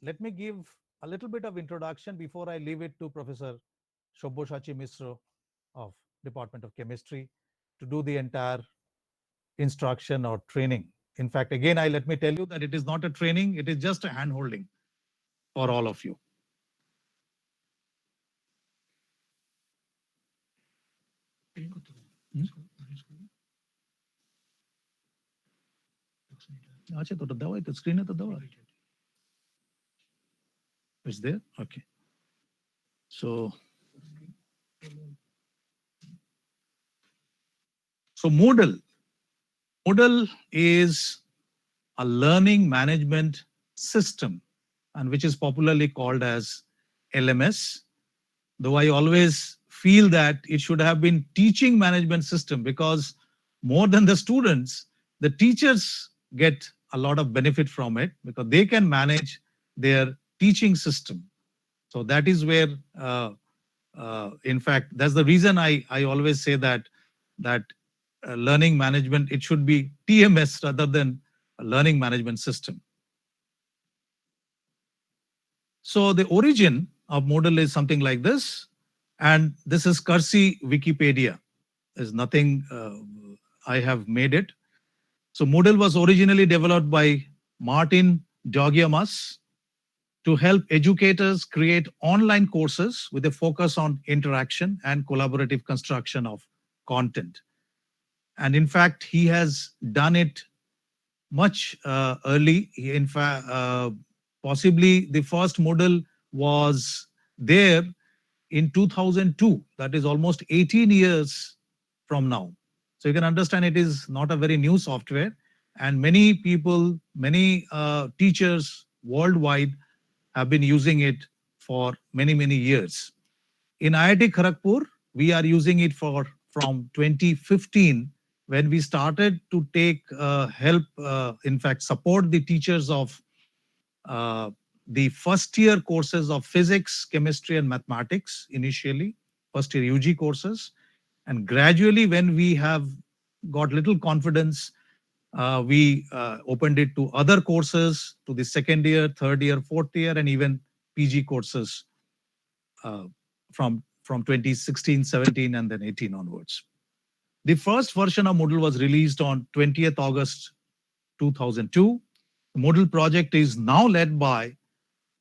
let me give a little bit of introduction before I leave it to Professor Shobboshachi Misro of Department of Chemistry to do the entire instruction or training. In fact, again, I let me tell you that it is not a training, it is just a hand holding for all of you. अच्छा तो दवा तो screen है तो दवा is there okay so Moodle is a learning management system and which is popularly called as LMS, though I always feel that it should have been teaching management system because more than the students, the teachers get a lot of benefit from it because they can manage their teaching system. So that is where, in fact, that's the reason I always say that learning management, it should be TMS rather than a learning management system. So the origin of Moodle is something like this, and this is Kursi Wikipedia. There's nothing I have made it. So Moodle was originally developed by Martin Dogiamas to help educators create online courses with a focus on interaction and collaborative construction of content. And in fact, he has done it much early. In fact, possibly the first Moodle was there in 2002. That is almost 18 years from now. So you can understand it is not a very new software. And many people, many teachers worldwide have been using it for many, many years. In IIT Kharagpur, we are using it from 2015 when we started to take help, in fact, support the teachers of uh, the first year courses of physics, chemistry, and mathematics initially, first year UG courses. And gradually, when we have got little confidence, we opened it to other courses, to the second year, third year, fourth year, and even PG courses uh, from 2016, 17, and then 18 onwards. The first version of Moodle was released on 20th August 2002. The Moodle project is now led by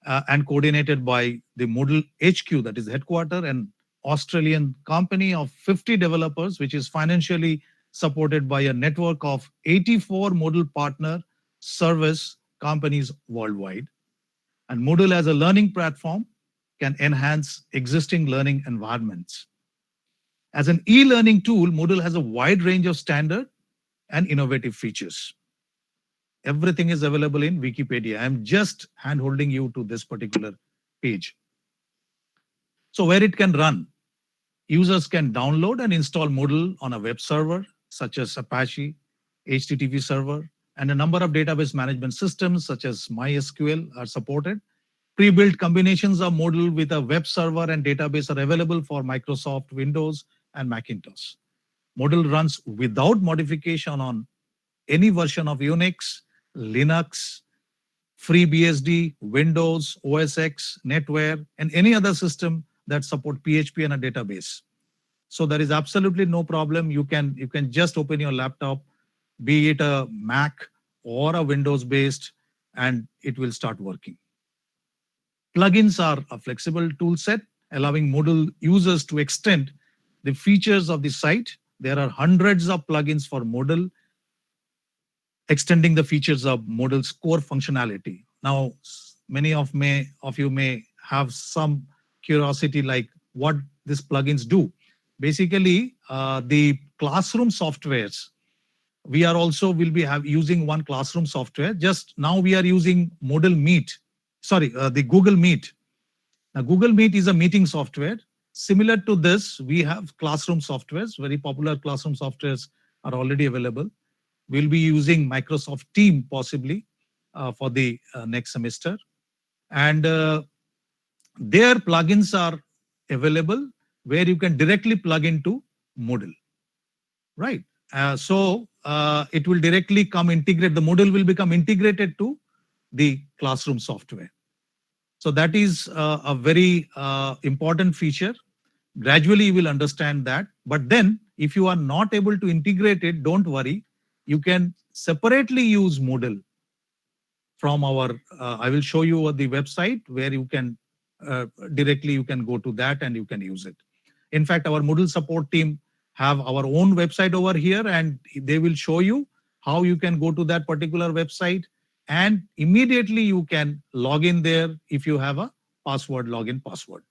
and coordinated by the Moodle HQ, that is headquarter, an Australian company of 50 developers, which is financially supported by a network of 84 Moodle partner service companies worldwide. And Moodle as a learning platform can enhance existing learning environments. As an e-learning tool, Moodle has a wide range of standard and innovative features. Everything is available in Wikipedia. I'm just hand-holding you to this particular page. So where it can run, users can download and install Moodle on a web server, such as Apache, HTTP server, and a number of database management systems, such as MySQL, are supported. Pre-built combinations of Moodle with a web server and database are available for Microsoft Windows and Macintosh. Moodle runs without modification on any version of Unix, Linux, FreeBSD, Windows, OS X, NetWare, and any other system that support PHP and a database. So there is absolutely no problem. You can just open your laptop, be it a Mac or a Windows based, and it will start working. Plugins are a flexible tool set, allowing Moodle users to extend the features of the site. There are hundreds of plugins for Moodle, extending the features of Moodle's core functionality. Now, many of you may have some curiosity like what these plugins do. Basically, the classroom softwares, we are also will be using one classroom software. Just now we are using Moodle Meet, the Google Meet. Now, Google Meet is a meeting software. Similar to this, we have classroom softwares. Very popular classroom softwares are already available. We'll be using Microsoft Team possibly for the next semester. And their plugins are available where you can directly plug into Moodle, right? So it will directly come integrate, the Moodle will become integrated to the classroom software. So that is a very important feature. Gradually, you will understand that. But then, if you are not able to integrate it, don't worry. You can separately use Moodle from our. I will show you the website where you can directly you can go to that and you can use it. In fact, our Moodle support team have our own website over here, and they will show you how you can go to that particular website, and immediately you can log in there if you have a password, login password,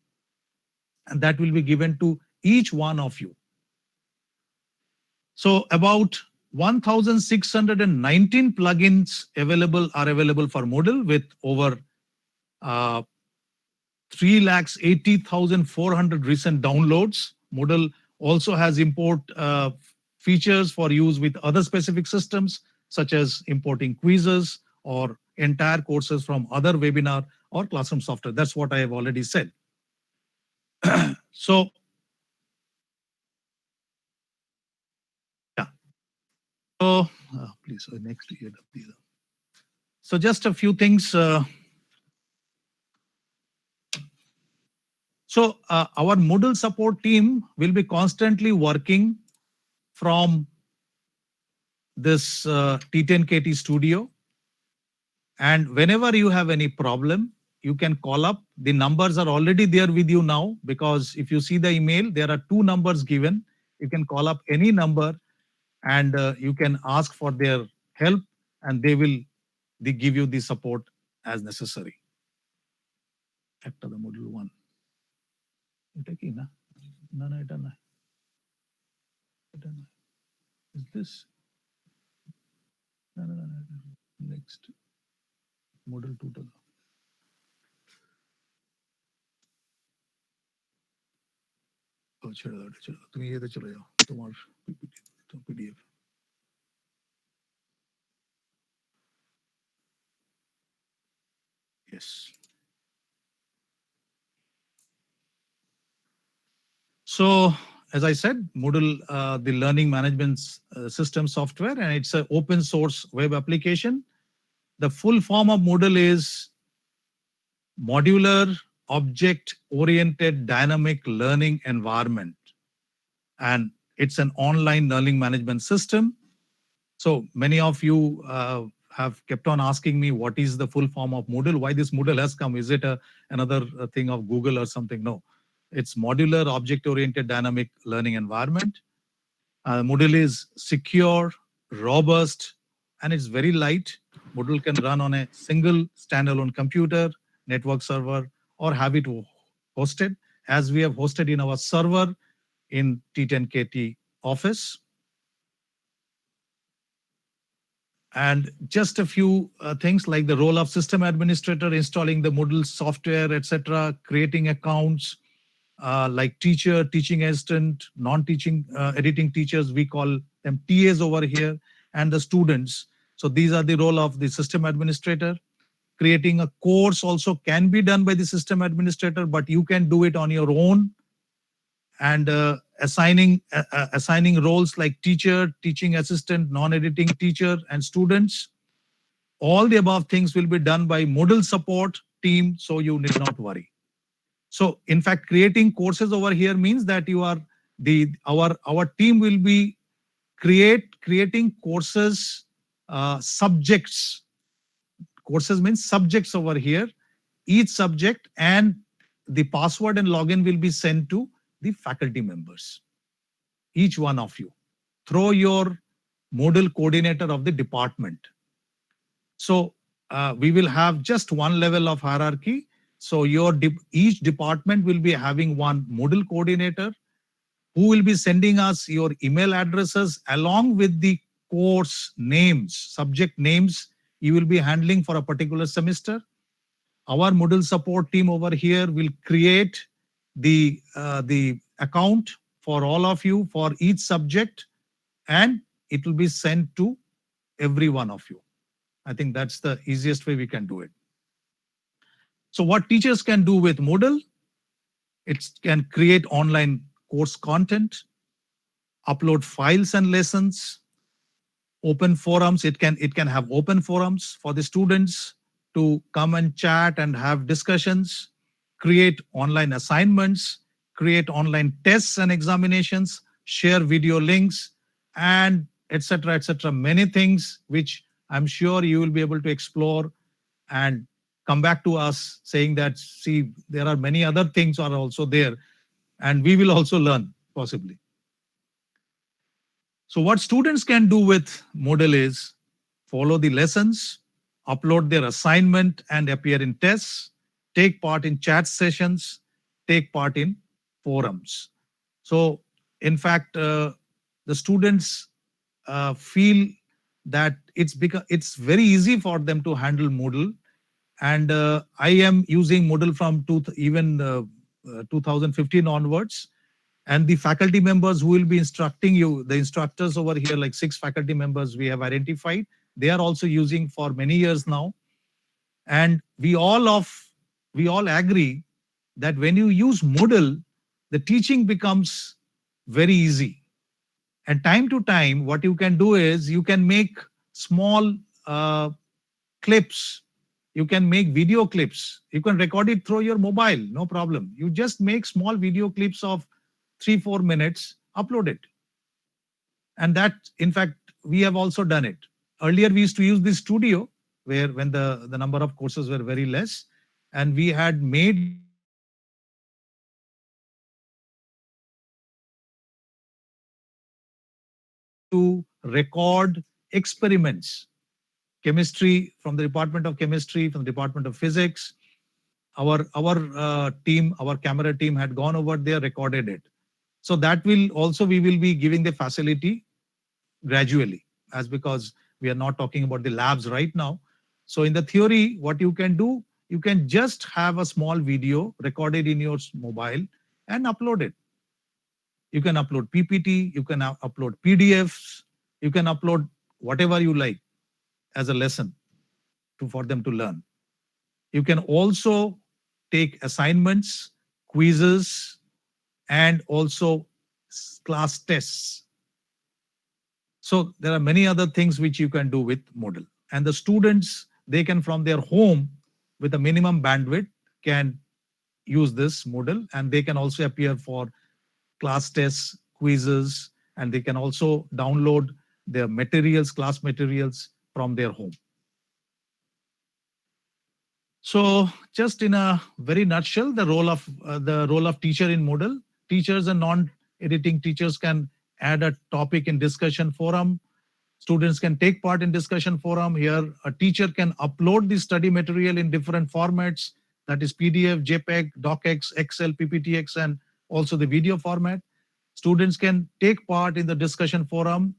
and that will be given to each one of you. So about 1,619 plugins are available for Moodle with over 3,80,400 recent downloads. Moodle also has import features for use with other specific systems, such as importing quizzes or entire courses from other webinar or classroom software. That's what I have already said. So, yeah. So, please, next year. So just a few things. So our Moodle support team will be constantly working from this T10KT studio. And whenever you have any problem, you can call up. The numbers are already there with you now, because if you see the email, there are 2 numbers given. You can call up any number and you can ask for their help, and they give you the support as necessary. After the Moodle 1. Is this? No. Next. Moodle 2. তুমি এতে চলে যাও, তোমার PDF. Yes. So, as I said, Moodle, the learning management system software, and it's an open source web application. The full form of Moodle is Modular Object-Oriented Dynamic Learning Environment. And it's an online learning management system. So many of you have kept on asking me, what is the full form of Moodle? Why this Moodle has come? Is it another thing of Google or something? No. It's Modular Object-Oriented Dynamic Learning Environment. Moodle is secure, robust, and it's very light. Moodle can run on a single standalone computer, network server, or have it hosted, as we have hosted in our server in T10KT office. And just a few things like the role of system administrator, installing the Moodle software, etc., creating accounts, like teacher, teaching assistant, non-teaching, editing teachers, we call them TAs over here, and the students. So these are the role of the system administrator. Creating a course also can be done by the system administrator, but you can do it on your own. And assigning roles like teacher, teaching assistant, non-editing teacher, and students. All the above things will be done by Moodle support team, so you need not worry. So in fact, creating courses over here means that you are our team will be creating courses, subjects. Courses means subjects over here. Each subject and the password and login will be sent to the faculty members, each one of you, through your Moodle coordinator of the department. So we will have just one level of hierarchy. So each department will be having one Moodle coordinator who will be sending us your email addresses along with the course names, subject names you will be handling for a particular semester. Our Moodle support team over here will create the account for all of you for each subject, and it will be sent to every one of you. I think that's the easiest way we can do it. So what teachers can do with Moodle? It can create online course content, upload files and lessons, open forums. It can have open forums for the students to come and chat and have discussions, create online assignments, create online tests and examinations, share video links, and etc. etc. Many things which I'm sure you will be able to explore and come back to us saying that, see, there are many other things are also there, and we will also learn possibly. So what students can do with Moodle is follow the lessons, upload their assignment and appear in tests, take part in chat sessions, take part in forums. So in fact, the students feel that it's very easy for them to handle Moodle. And I am using Moodle from 2015 onwards. And the faculty members who will be instructing you, the instructors over here, like 6 faculty members we have identified, they are also using for many years now. And we all agree that when you use Moodle, the teaching becomes very easy. And time to time, what you can do is you can make small clips. You can make video clips. You can record it through your mobile, no problem. You just make small video clips of 3-4 minutes, upload it. And that, in fact, we have also done it. Earlier, we used to use this studio where when the number of courses were very less, and we had made to record experiments, chemistry from the Department of Chemistry, from the Department of Physics. Our team, our camera team had gone over there, recorded it. So that will also, we will be giving the facility gradually, as because we are not talking about the labs right now. So in the theory, what you can do, you can just have a small video recorded in your mobile and upload it. You can upload PPT, you can upload PDFs, you can upload whatever you like as a lesson for them to learn. You can also take assignments, quizzes, and also class tests. So there are many other things which you can do with Moodle. And the students, they can from their home with a minimum bandwidth can use this Moodle, and they can also appear for class tests, quizzes, and they can also download their materials, class materials from their home. So just in a very nutshell, the role of teacher in Moodle. Teachers and non-editing teachers can add a topic in discussion forum. Students can take part in discussion forum. Here, a teacher can upload the study material in different formats, that is PDF, JPEG, DocX, Excel, PPTX, and also the video format. Students can take part in the discussion forum,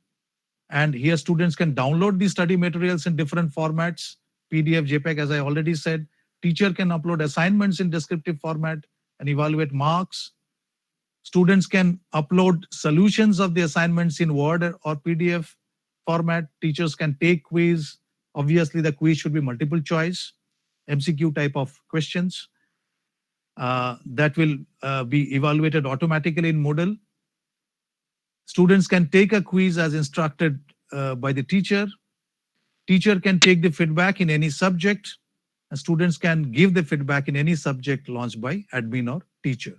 and here students can download the study materials in different formats, PDF, JPEG, as I already said. Teacher can upload assignments in descriptive format and evaluate marks. Students can upload solutions of the assignments in Word or PDF format. Teachers can take quiz. Obviously, the quiz should be multiple choice, MCQ type of questions that will be evaluated automatically in Moodle. Students can take a quiz as instructed by the teacher. Teacher can take the feedback in any subject. And students can give the feedback in any subject launched by admin or teacher.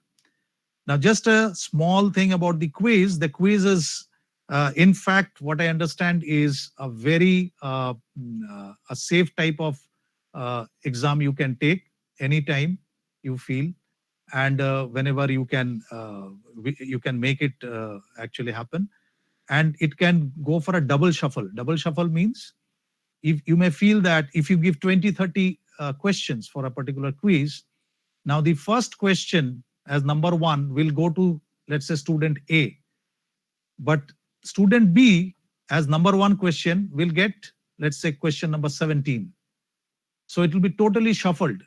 Now, just a small thing about the quiz. The quiz is, in fact, what I understand is a very a safe type of exam you can take anytime you feel, and whenever you can make it actually happen. And it can go for a double shuffle. Double shuffle means if you may feel that if you give 20, 30 questions for a particular quiz, now the first question as number 1 will go to, let's say, student A. But student B as number 1 question will get, let's say, question number 17. So it will be totally shuffled.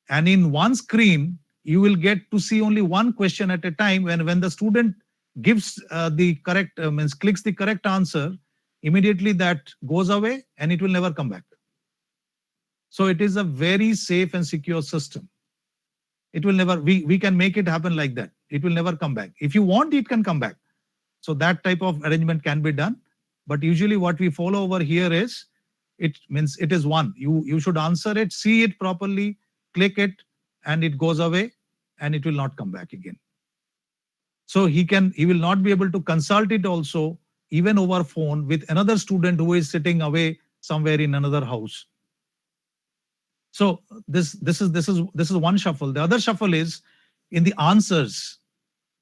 And in one screen, you will get to see only one question at a time. When the student gives the correct, clicks the correct answer, immediately that goes away and it will never come back. So it is a very safe and secure system. It will never, we can make it happen like that. It will never come back. If you want, it can come back. So that type of arrangement can be done. But usually what we follow over here is it means it is one. You should answer it, see it properly, click it, and it goes away, and it will not come back again. So he will not be able to consult it also, even over phone, with another student who is sitting away somewhere in another house. So this is one shuffle. The other shuffle is in the answers.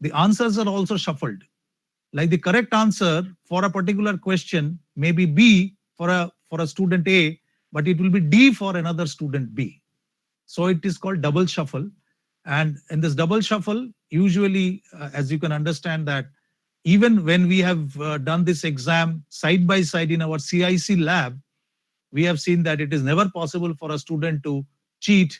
The answers are also shuffled. Like the correct answer for a particular question may be B for a student A, but it will be D for another student B. So it is called double shuffle. And in this double shuffle, usually, as you can understand that even when we have done this exam side by side in our CIC lab, we have seen that it is never possible for a student to cheat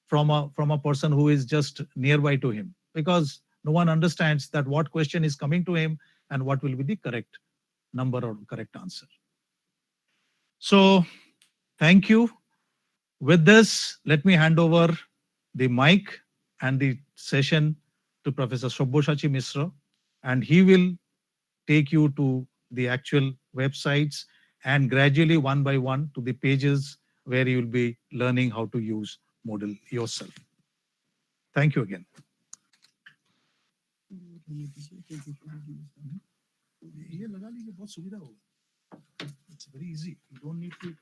from a person who is just nearby to him, because no one understands that what question is coming to him and what will be the correct number or correct answer. So thank you. With this, let me hand over the mic and the session to Professor Shobboshachi Misra, and he will take you to the actual websites and gradually one by one to the pages where you will be learning how to use Moodle yourself. Thank you again. It's very easy. You don't need to.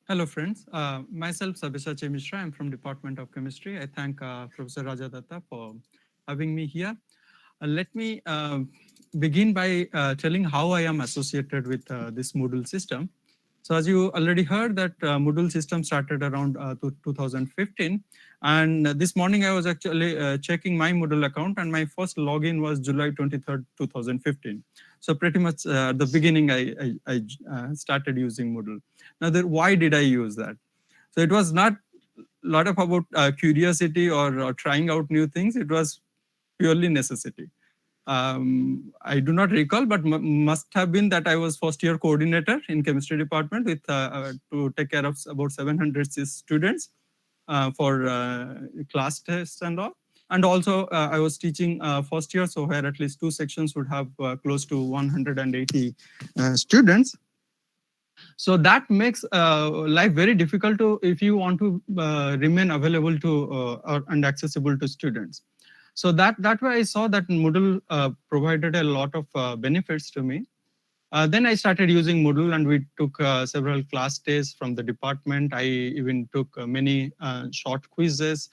Hello, friends. Myself, Sabyasachi Mishra. I'm from Department of Chemistry. I thank Professor Rajadatta for having me here. Let me begin by telling how I am associated with this Moodle system. So as you already heard that Moodle system started around 2015. And this morning I was actually checking my Moodle account, and my first login was July 23rd, 2015. So pretty much at the beginning, I started using Moodle. Now, why did I use that? So it was not a lot of about curiosity or trying out new things. It was purely necessity. I do not recall, but must have been that I was first year coordinator in chemistry department with to take care of about 700 students for class tests and all. And also I was teaching first year, so where at least 2 sections would have close to 180 students. So that makes life very difficult to if you want to remain available to and accessible to students. So that way I saw that Moodle provided a lot of benefits to me. Then I started using Moodle, and we took several class tests from the department. I even took many short quizzes.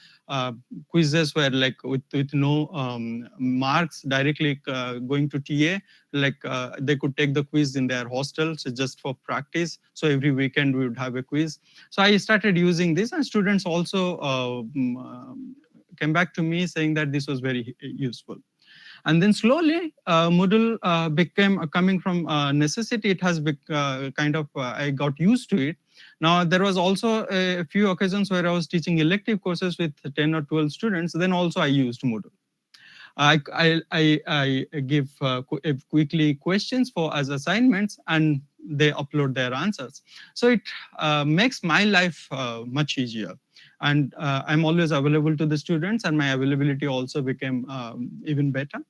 Quizzes were like with no marks directly going to TA. Like they could take the quiz in their hostel, so just for practice. So every weekend we would have a quiz. So I started using this, and students also came back to me saying that this was very useful. And then slowly, Moodle became coming from necessity. It has kind of, I got used to it. Now, there was also a few occasions where I was teaching elective courses with 10 or 12 students. Then also I used Moodle. I give quickly questions for as assignments, and they upload their answers. So it makes my life much easier. And I'm always available to the students, and my availability also became even better.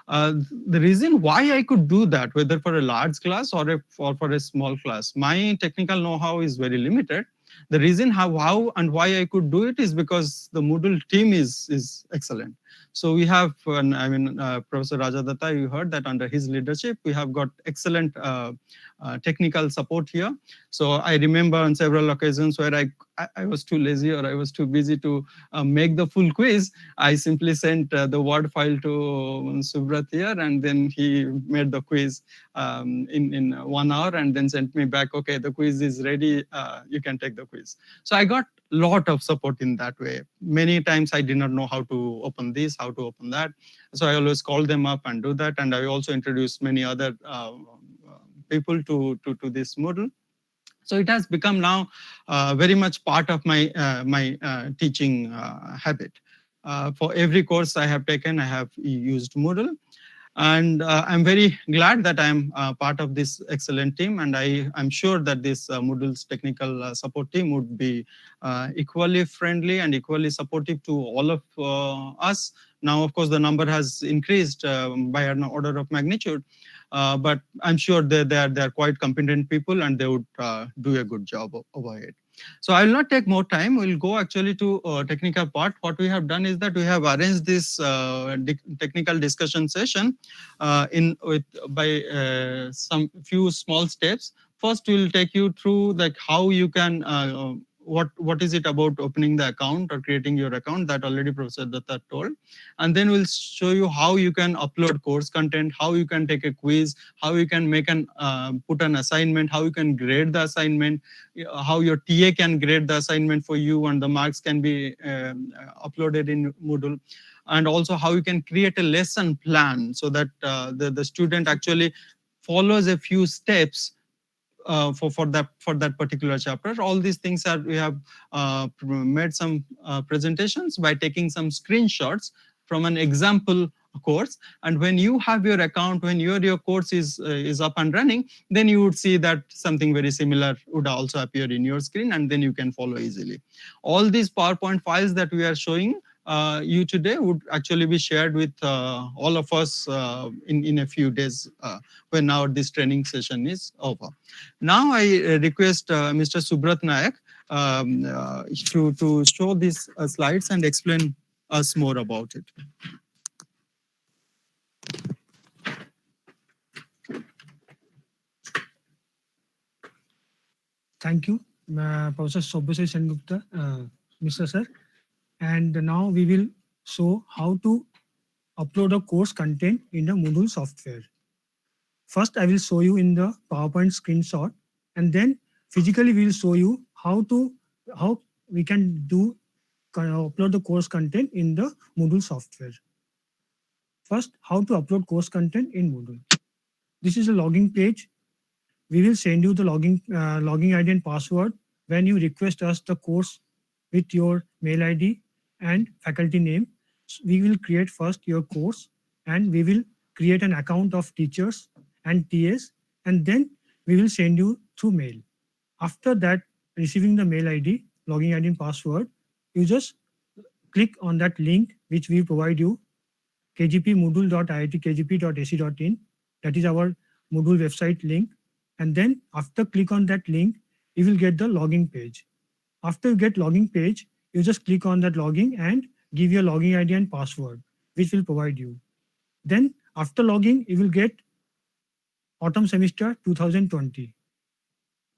The reason why I could do that, whether for a large class or for a small class, my technical know-how is very limited. The reason how and why I could do it is because the Moodle team is excellent. So we have, Professor Rajadatta, you heard that under his leadership, we have got excellent technical support here. So I remember on several occasions where I was too lazy or I was too busy to make the full quiz. I simply sent the Word file to Subrat here, and then he made the quiz in 1 hour and then sent me back, okay, the quiz is ready, you can take the quiz. So I got a lot of support in that way. Many times I did not know how to open this, how to open that. So I always call them up and do that. And I also introduced many other people to this Moodle. So it has become now very much part of my teaching habit. For every course I have taken, I have used Moodle. And I'm very glad that I'm part of this excellent team, and I'm sure that this Moodle's technical support team would be equally friendly and equally supportive to all of us. Now, of course, the number has increased by an order of magnitude, but I'm sure they're quite competent people, and they would do a good job over it. So I will not take more time. We'll go actually to technical part. What we have done is that we have arranged this technical discussion session in with by some few small steps. First, we'll take you through like how you can what is it about opening the account or creating your account that already Professor Datta told, and then we'll show you how you can upload course content, how you can take a quiz, how you can make an put an assignment, how you can grade the assignment, how your TA can grade the assignment for you, and the marks can be uploaded in Moodle, and also how you can create a lesson plan so that the student actually follows a few steps for that particular chapter. All these things are we have made some presentations by taking some screenshots from an example course, and when you have your account, when your course is up and running, then you would see that something very similar would also appear in your screen, and then you can follow easily. All these PowerPoint files that we are showing you today would actually be shared with all of us in a few days when our this training session is over. Now I request Mr. Subrat Nayak to show these slides and explain us more about it. Thank you, Professor Soubhasree Sengupta, Mr. Sir. And now we will show how to upload a course content in the Moodle software. First, I will show you in the PowerPoint screenshot, and then physically we will show you how we can do upload the course content in the Moodle software. First, how to upload course content in Moodle. This is a login page. We will send you the login ID and password when you request us the course with your mail ID and faculty name. We will create first your course, and we will create an account of teachers and TAs, and then we will send you through mail. After that, receiving the mail ID, login ID and password, you just click on that link which we provide you, kgpmoodle.iitkgp.ac.in. That is our Moodle website link. And then after click on that link, you will get the login page. After you get login page, you just click on that login and give your login ID and password, which will provide you. Then after login, you will get autumn semester 2020.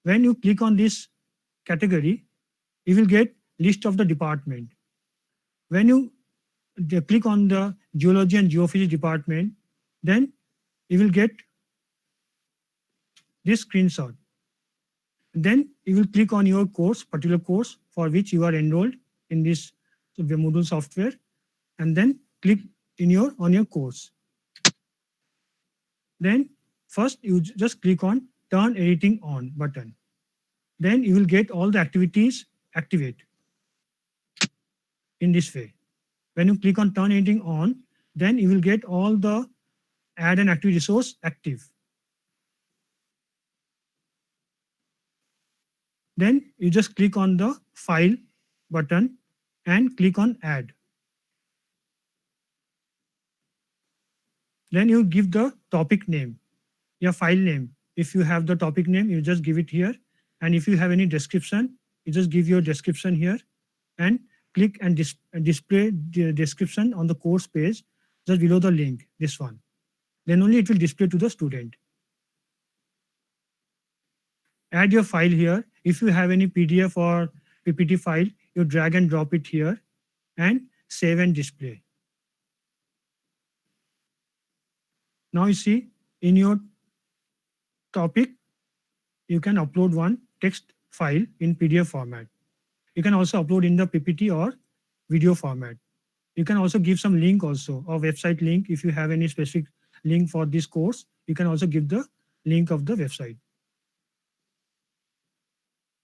When you click on this category, you will get list of the department. When you click on the geology and geophysics department, then you will get this screenshot. Then you will click on your course, particular course for which you are enrolled in this Moodle software, and then click on your course. Then first you just click on turn editing on button. Then you will get all the activities activate in this way. When you click on turn editing on, then you will get all the add an activity resource active. Then you just click on the file button and click on add. Then you give the topic name, your file name. If you have the topic name, you just give it here. And if you have any description, you just give your description here and click and display the description on the course page just below the link, this one. Then only it will display to the student. Add your file here. If you have any PDF or PPT file, you drag and drop it here and save and display. Now you see in your topic, you can upload one text file in PDF format. You can also upload in the PPT or video format. You can also give some link also, or website link. If you have any specific link for this course, you can also give the link of the website.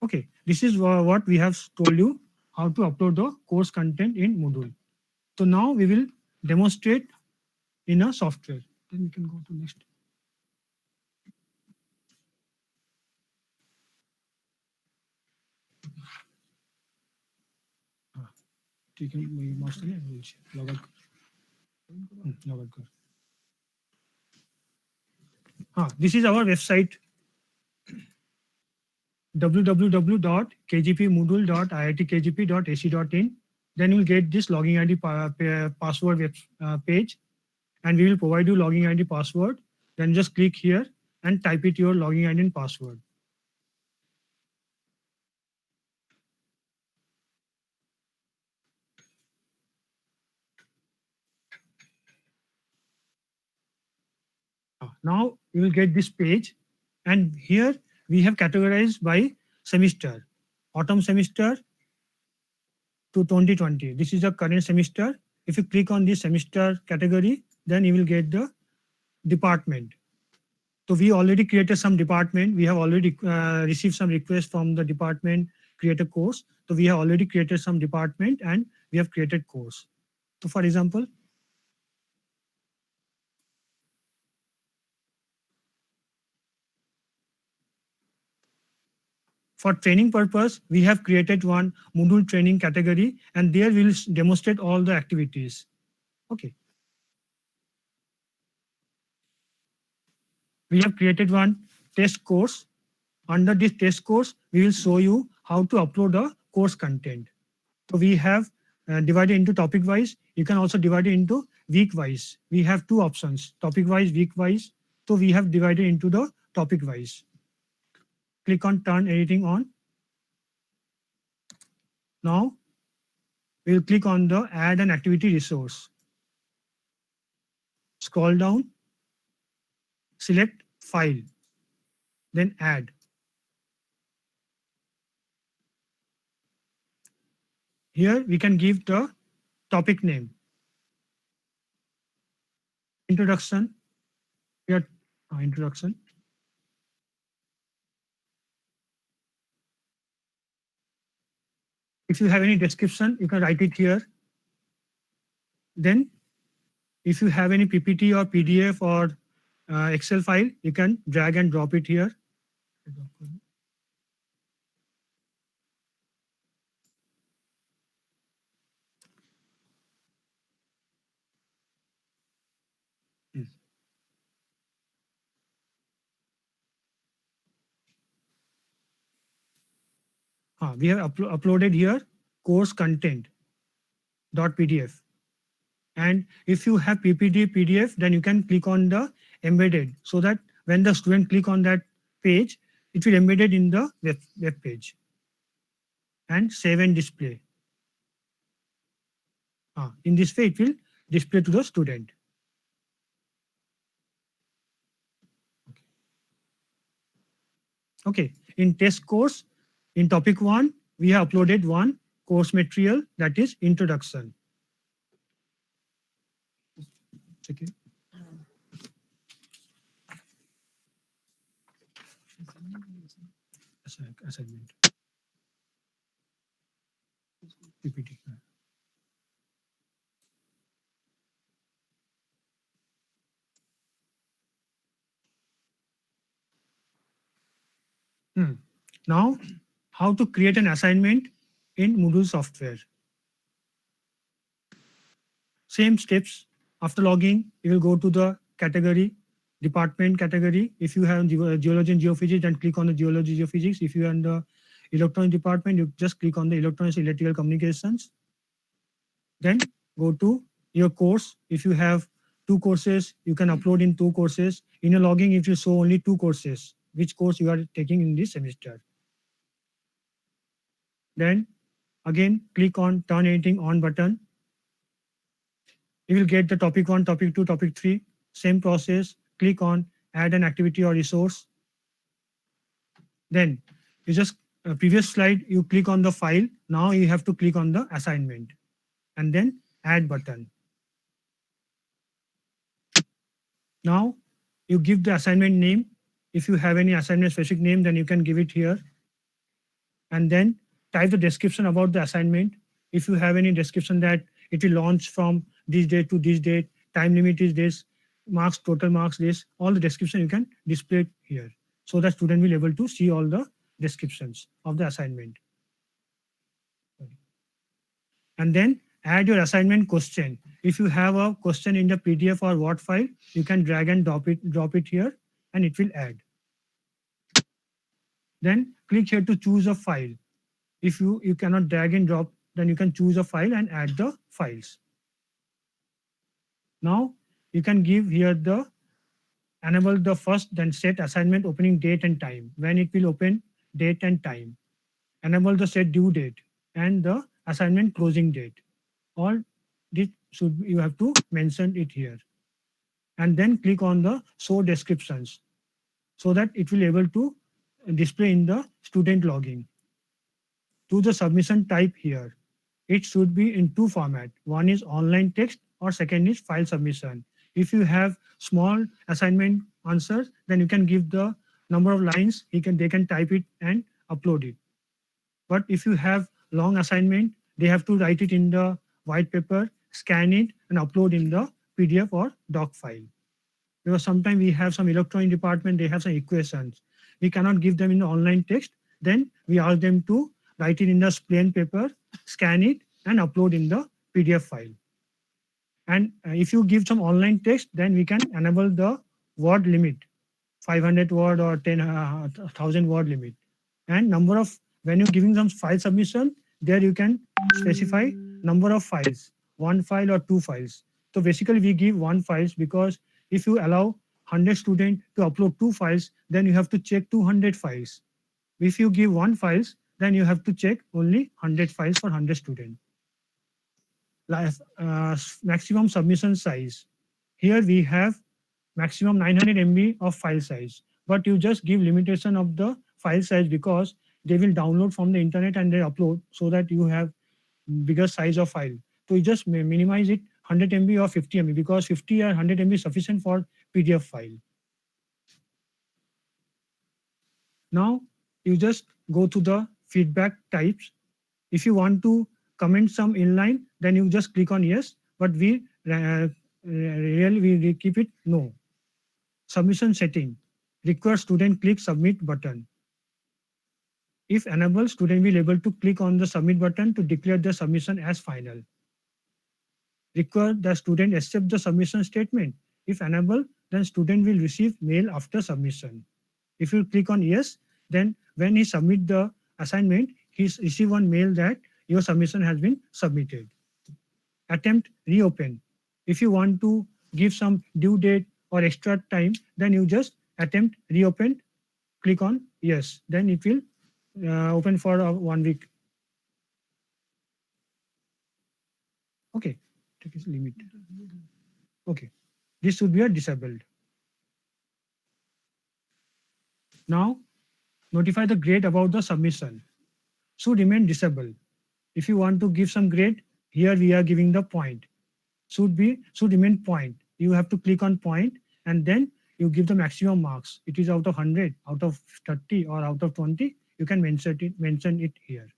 Okay, this is what we have told you, how to upload the course content in Moodle. So now we will demonstrate in a software. Then we can go to next. ठीक है वही master है log out कर हाँ this is our website www.kgpmoodle.iitkgp.ac.in. Then you'll get this login ID password page, and we will provide you login ID password. Then just click here and type it your login ID and password. Now you will get this page, and here we have categorized by semester, autumn semester to 2020. This is the current semester. If you click on this semester category, then you will get the department. So we already created some department. We have already received some requests from the department, create a course. So we have already created some department and we have created course. So for example, for training purpose, we have created one Moodle training category, and there we will demonstrate all the activities. Okay. We have created one test course. Under this test course, we will show you how to upload the course content. So we have divided into topic wise. You can also divide it into week wise. We have two options, topic wise, week wise. So we have divided into the topic wise. Click on turn editing on. Now we will click on the add an activity resource. Scroll down, select file, then add. Here we can give the topic name. Introduction. Here, introduction. If you have any description, you can write it here. Then if you have any PPT or PDF or Excel file, you can drag and drop it here. We have uploaded here course content .pdf. And if you have PPT, PDF, then you can click on the embedded so that when the student click on that page, it will embedded in the web page and save and display. In this way, it will display to the student. Okay, in test course, in topic 1, we have uploaded one course material, that is introduction. Okay. Assignment. PPT. Now, how to create an assignment in Moodle software. Same steps. After logging, you will go to the category, department category. If you have geology and geophysics, then click on the geology, geophysics. If you are in the electronic department, you just click on the electronics, electrical communications. Then go to your course. If you have 2 courses, you can upload in 2 courses. In your logging, if you show only 2 courses, which course you are taking in this semester. Then again, click on turn editing on button. You will get the topic 1, topic 2, topic 3, same process. Click on add an activity or resource. Then you just previous slide, you click on the file. Now you have to click on the assignment and then add button. Now you give the assignment name. If you have any assignment specific name, then you can give it here. And then type the description about the assignment. If you have any description that it will launch from this date to this date, time limit is this, marks, total marks, this, all the description you can display it here. So that student will able to see all the descriptions of the assignment. And then add your assignment question. If you have a question in the PDF or Word file, you can drag and drop it here and it will add. Then click here to choose a file. If you cannot drag and drop, then you can choose a file and add the files. Now you can give here the enable the first, then set assignment opening date and time, when it will open, date and time. Enable the set due date and the assignment closing date. All this you have to mention it here. And then click on the show descriptions so that it will able to display in the student login. To the submission type here, it should be in two format. One is online text or second is file submission. If you have small assignment answers, then you can give the number of lines, they can type it and upload it. But if you have long assignment, they have to write it in the white paper, scan it and upload in the PDF or doc file. Because sometimes we have some electronic department, they have some equations. We cannot give them in the online text. Then we ask them to write it in the plain paper, scan it and upload in the PDF file. And if you give some online text, then we can enable the word limit, 500 word or 10,000 word limit. And number of, when you're giving some file submission, there you can specify number of files, one file or two files. So basically we give one files because if you allow 100 students to upload two files, then you have to check 200 files. If you give one files, then you have to check only 100 files for 100 students. Maximum submission size. Here we have maximum 900 MB of file size, but you just give limitation of the file size because they will download from the internet and they upload so that you have bigger size of file. So you just minimize it 100 MB or 50 MB because 50 or 100 MB is sufficient for PDF file. Now you just go to the feedback types. If you want to comment some inline, then you just click on yes, but we really keep it no. Submission setting, require student click submit button. If enabled, student will able to click on the submit button to declare the submission as final. Require the student accept the submission statement. If enabled, then student will receive mail after submission. If you click on yes, then when he submit the assignment, he receive one mail that your submission has been submitted. Attempt reopen. If you want to give some due date or extra time, then you just attempt reopen, click on yes, then it will open for 1 week. Okay, take its limit. Okay, this should be a disabled. Now notify the grade about the submission. Should remain disabled. If you want to give some grade, here we are giving the point. Should remain point. You have to click on point and then you give the maximum marks. It is out of 100, out of 30 or out of 20. You can mention it here.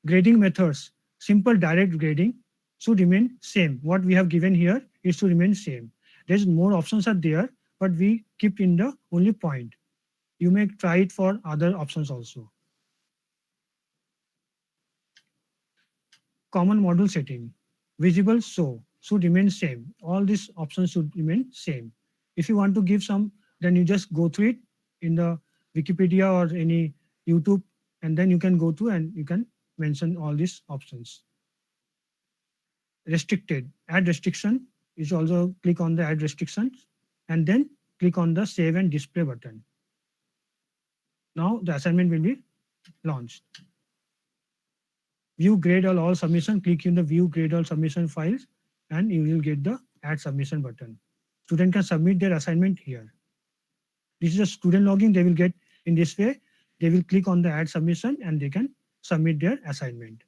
Grading methods. Simple direct grading should remain same. What we have given here is to remain same. There's more options are there, but we keep in the only point. You may try it for other options also. Common module setting. Visible show should remain same. All these options should remain same. If you want to give some, then you just go through it in the Wikipedia or any YouTube, and then you can go to and you can mention all these options. Restricted. Add restriction. You should also click on the add restrictions and then click on the save and display button. Now the assignment will be launched. View grade all submission, click in the view grade all submission files and you will get the add submission button. Student can submit their assignment here. This is a student login. They will get in this way. They will click on the add submission and they can submit their assignment.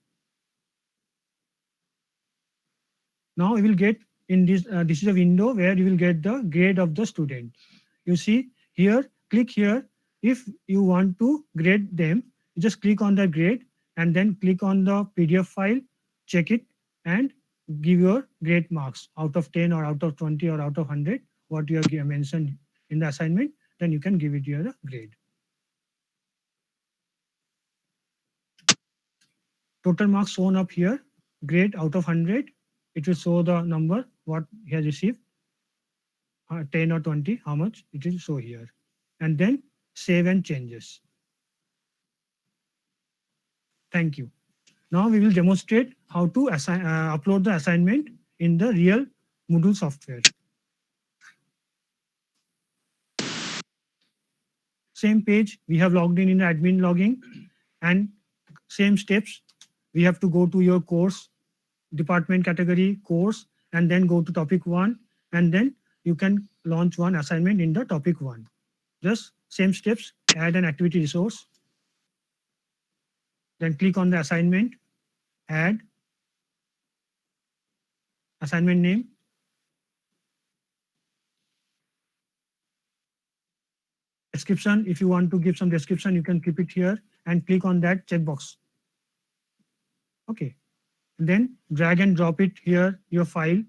Now you will get in this, this is a window where you will get the grade of the student. You see here, click here. If you want to grade them, you just click on the grade and then click on the PDF file, check it and give your grade marks out of 10 or out of 20 or out of 100, what you have mentioned in the assignment, then you can give it your grade. Total marks shown up here, grade out of 100, it will show the number what he has received, 10 or 20, how much it will show here. And then save and changes. Thank you. Now we will demonstrate how to upload the assignment in the real Moodle software. Same page, we have logged in the admin login, and same steps. We have to go to your course, department category, course, and then go to topic 1, and then you can launch one assignment in the topic 1. Just same steps, add an activity resource, then click on the assignment, add, assignment name, description. If you want to give some description, you can keep it here and click on that checkbox. Okay. Then drag and drop it here, your file,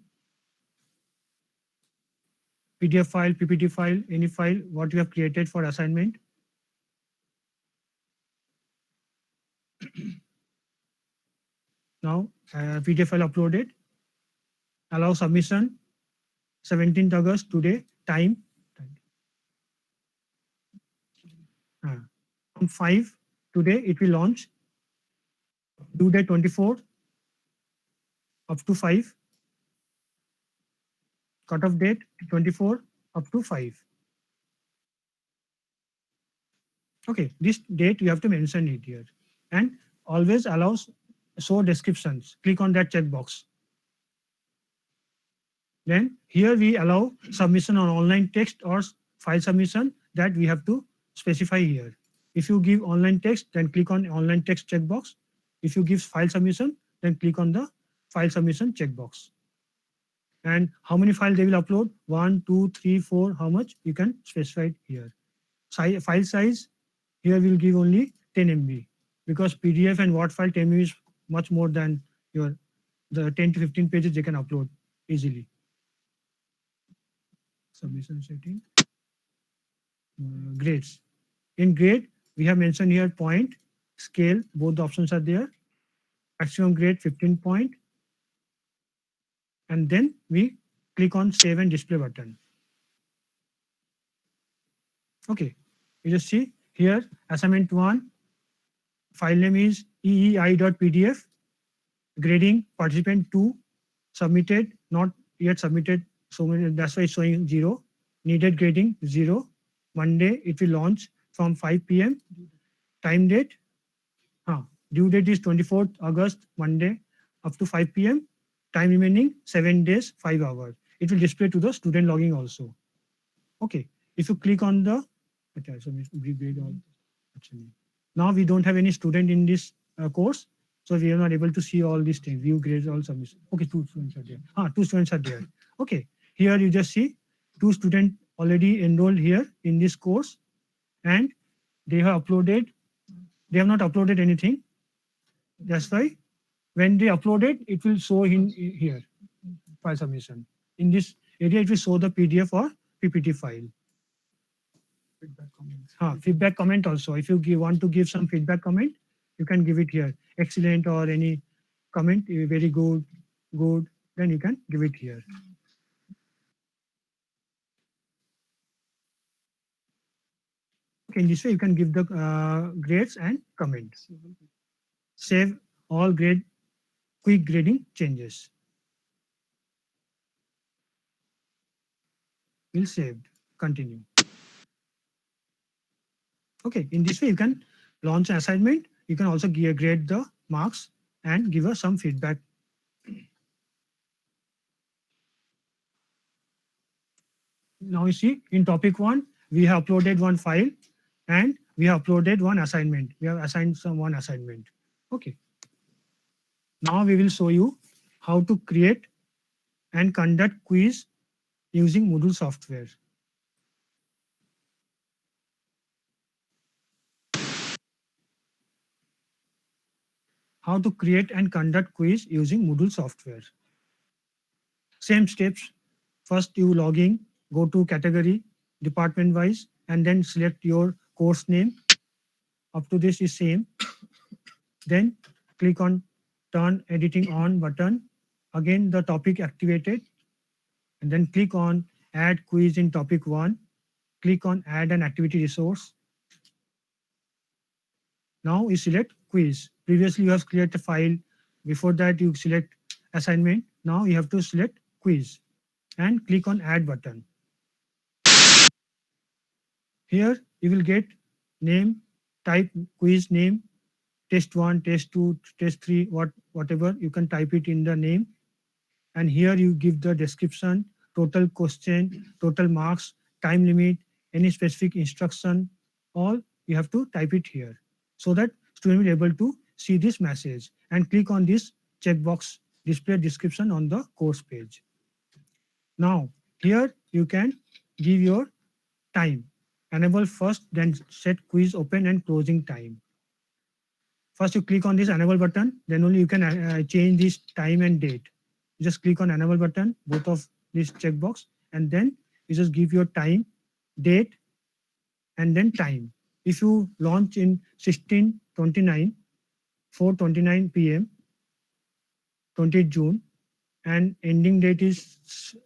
PDF file, PPT file, any file, what you have created for assignment. Now, PDF file uploaded. Allow submission, 17th August today, time. From 5 today, it will launch. Due date 24, up to 5. Cutoff date 24, up to 5. Okay, this date you have to mention it here. And always allows show descriptions. Click on that checkbox. Then here we allow submission on online text or file submission, that we have to specify here. If you give online text, then click on online text checkbox. If you give file submission, then click on the file submission checkbox. And how many files they will upload? 1, 2, 3, 4, how much? You can specify it here. File size, here we'll give only 10 MB, because PDF and Word file 10 MB is much more than the 10 to 15 pages they can upload easily. Submission setting. Grades. In grade, we have mentioned here point, scale, both the options are there. Maximum grade 15 point. And then we click on save and display button. Okay, you just see here assignment 1, file name is eei.pdf, grading participant 2, submitted, not yet submitted, so that's why it's showing 0. Needed grading 0. Monday it will launch from 5 p.m. Time date, due date is 24th August, Monday, up to 5 p.m. Time remaining 7 days, 5 hours. It will display to the student logging also. Okay, if you click on the, okay, so we grade all actually. Now we don't have any student in this course, so we are not able to see all these things. View grades, all submission. Okay, 2 students are there. 2 students are there. Okay, here you just see 2 students already enrolled here in this course, and they have uploaded. They have not uploaded anything. That's why when they upload it, it will show in here, file submission. In this area, it will show the PDF or PPT file. Feedback comments. Feedback comment also. If you want to give some feedback comment, you can give it here. Excellent or any comment, very good, good, then you can give it here. Okay, in this way, you can give the grades and comments. Save all grade, quick grading changes. Will saved. Continue. Okay, in this way, you can launch an assignment. You can also grade the marks and give us some feedback. Now you see in topic 1, we have uploaded one file and we have uploaded one assignment. We have assigned one assignment. Okay. Now we will show you how to create and conduct quiz using Moodle software. How to create and conduct quiz using Moodle software. Same steps. First you log in, go to category, department wise, and then select your course name. Up to this is same. Then click on turn editing on button. Again the topic activated, and then click on add quiz in topic 1. Click on add an activity resource. Now you select quiz. Previously you have created a file. Before that you select assignment. Now you have to select quiz and click on add button. Here you will get name, type quiz name, test 1, test 2, test 3, whatever you can type it in the name. And here you give the description, total question, total marks, time limit, any specific instruction, all you have to type it here so that student will be able to see this message and click on this checkbox display description on the course page. Now here you can give your time. Enable first, then set quiz open and closing time. First you click on this enable button, then only you can change this time and date. Just click on enable button, both of this checkbox, and then you just give your time, date, and then time. If you launch in 16:29, 4:29 p.m., 20th June, and ending date is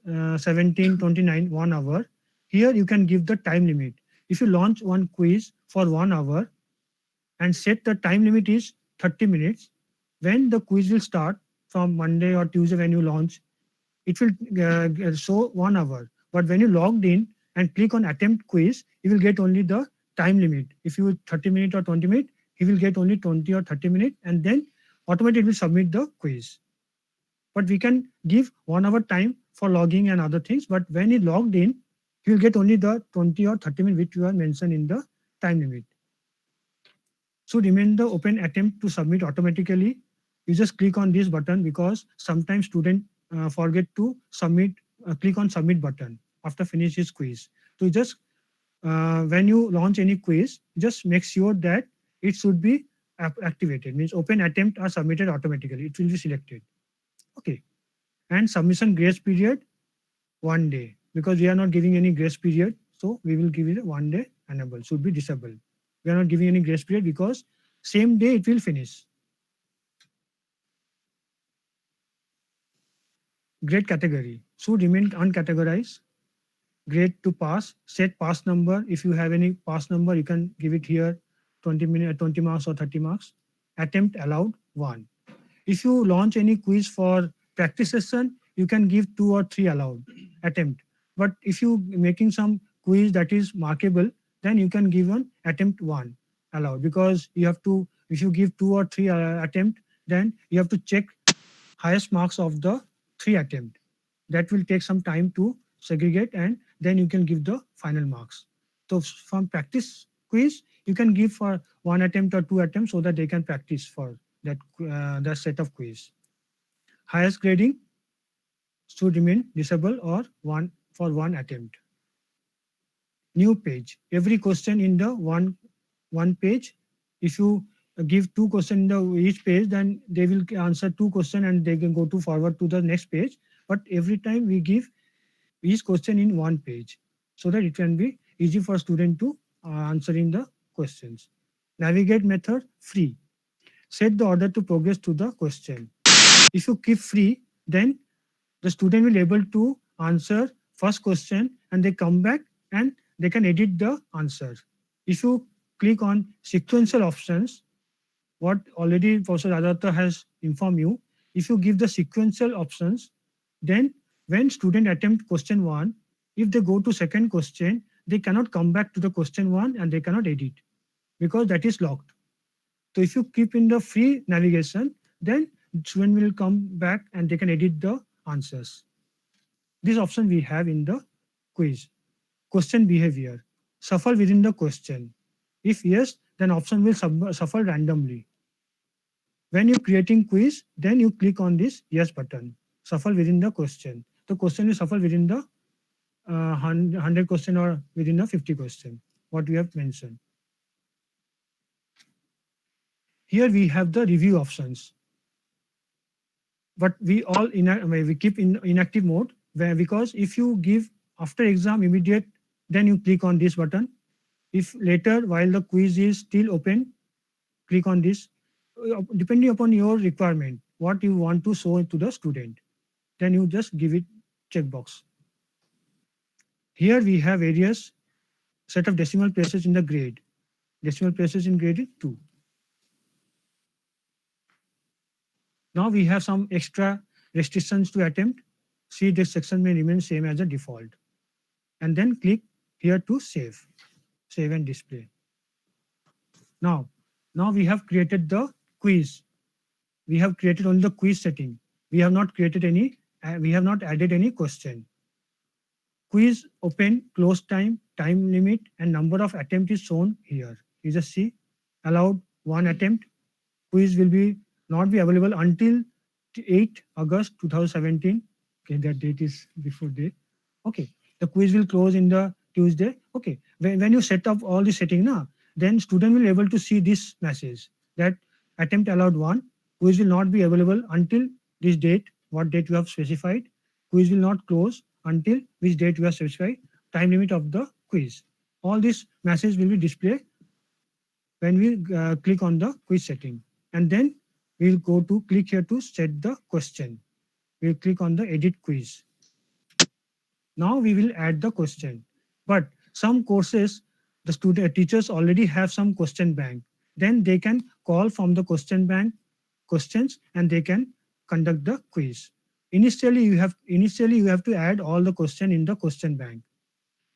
17:29, 1 hour, here you can give the time limit. If you launch one quiz for 1 hour and set the time limit is 30 minutes, when the quiz will start from Monday or Tuesday when you launch, it will show 1 hour. But when you logged in and click on attempt quiz, you will get only the time limit. If you 30 minutes or 20 minutes, he will get only 20 or 30 minutes, and then automatically it will submit the quiz. But we can give 1 hour time for logging and other things. But when he logged in, he will get only the 20 or 30 minutes which you are mentioned in the time limit. So remain the open attempt to submit automatically. You just click on this button because sometimes student forget to submit, click on submit button after finish his quiz. So just when you launch any quiz, just make sure that it should be activated. Means open attempt are submitted automatically. It will be selected. Okay. And submission grace period 1 day, because we are not giving any grace period. So we will give it 1 day enable, should be disabled. We are not giving any grace period because same day it will finish. Grade category should remain uncategorized. Grade to pass, set pass number. If you have any pass number, you can give it here 20 marks or 30 marks. Attempt allowed 1. If you launch any quiz for practice session, you can give 2 or 3 allowed attempt. But if you making some quiz that is markable, then you can give an attempt 1 allowed, because you have to, if you give 2 or 3 attempt, then you have to check highest marks of the 3 attempt. That will take some time to segregate, and then you can give the final marks. So from practice quiz, you can give for 1 attempt or 2 attempts so that they can practice for that set of quiz. Highest grading should remain disabled or 1 for 1 attempt. New page. Every question in the one page. If you give 2 questions in the each page, then they will answer 2 questions and they can go to forward to the next page. But every time we give each question in 1 page so that it can be easy for student to answering the questions. Navigate method free. Set the order to progress to the question. If you keep free, then the student will able to answer first question and they come back and they can edit the answer. If you click on sequential options, what already Professor Rajadatta has informed you, if you give the sequential options, then when student attempt question 1, if they go to second question, they cannot come back to the question 1 and they cannot edit because that is locked. So if you keep in the free navigation, then student will come back and they can edit the answers. This option we have in the quiz. Question behavior. Shuffle within the question. If yes, then option will shuffle randomly. When you're creating quiz, then you click on this yes button. Shuffle within the question. The question will shuffle within the 100 question or within the 50 question, what we have mentioned. Here we have the review options. but we all we keep in inactive mode because if you give after exam immediate, then you click on this button. If later while the quiz is still open, click on this. Depending upon your requirement, what you want to show to the student, then you just give it checkbox. Here we have various set of decimal places in the grade. Decimal places in grade is 2. Now we have some extra restrictions to attempt. See, this section may remain same as the default. And then click here to save and display. Now we have created the quiz. We have created only the quiz setting. We have not created any, we have not added any question. Quiz open, close time, time limit, and number of attempt is shown here. You just see, allowed 1 attempt. Quiz will be not be available until 8 August 2017. Okay, that date is before date. Okay, the quiz will close in the Tuesday. Okay, when you set up all the setting now, then student will able to see this message that attempt allowed 1. Quiz will not be available until this date, what date you have specified. Quiz will not close until which date you have specified. Time limit of the quiz. All this message will be displayed when we click on the quiz setting. And then we'll go to click here to set the question. We'll click on the edit quiz. Now we will add the question. But some courses, the teachers already have some question bank. Then they can call from the question bank questions and they can conduct the quiz. Initially you have to add all the question in the question bank.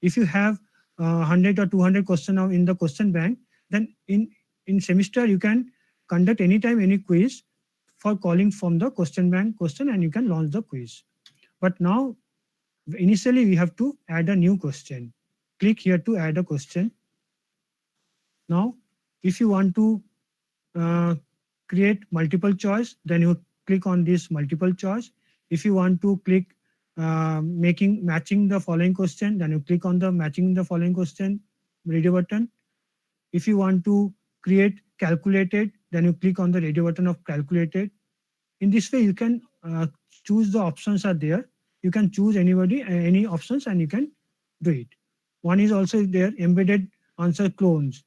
If you have 100 or 200 question now in the question bank, then in semester you can conduct anytime any quiz for calling from the question bank question and you can launch the quiz. But now initially we have to add a new question. Click here to add a question. Now if you want to create multiple choice, then you click on this multiple choice. If you want to click matching the following question, then you click on the matching the following question radio button. If you want to create calculated, then you click on the radio button of calculated. In this way you can choose the options are there. You can choose any options and you can do it. One is also there, embedded answer clones.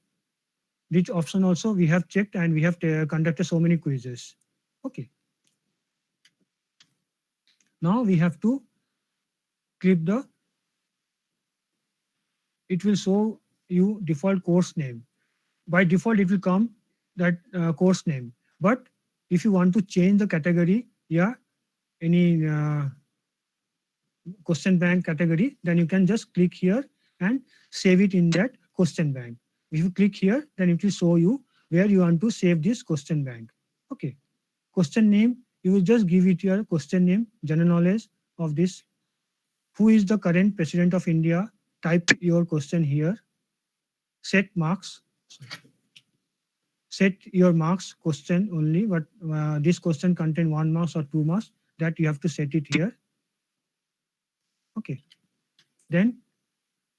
Which option also we have checked and we have conducted so many quizzes. Okay. Now we have to click it will show you default course name. By default it will come that course name. But if you want to change the category, any question bank category, then you can just click here and save it in that question bank. If you click here, then it will show you where you want to save this question bank. Okay. Question name, you will just give it your question name, general knowledge of this. Who is the current president of India? Type your question here. Set marks. Set your marks question only, but this question contain 1 marks or 2 marks, that you have to set it here. Okay. Then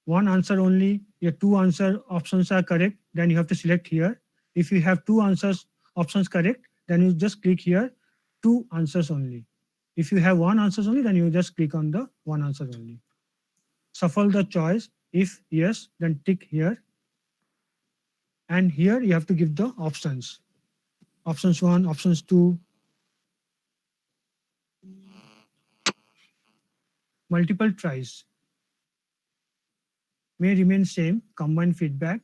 one answer only, your 2 answer options are correct, then you have to select here. If you have 2 options correct, then you just click here 2 answers only. If you have 1 answers only, then you just click on the 1 answer only. Shuffle the choice. If yes, then tick here. And here you have to give the options. Options 1, options 2. Multiple tries. May remain same, combined feedback.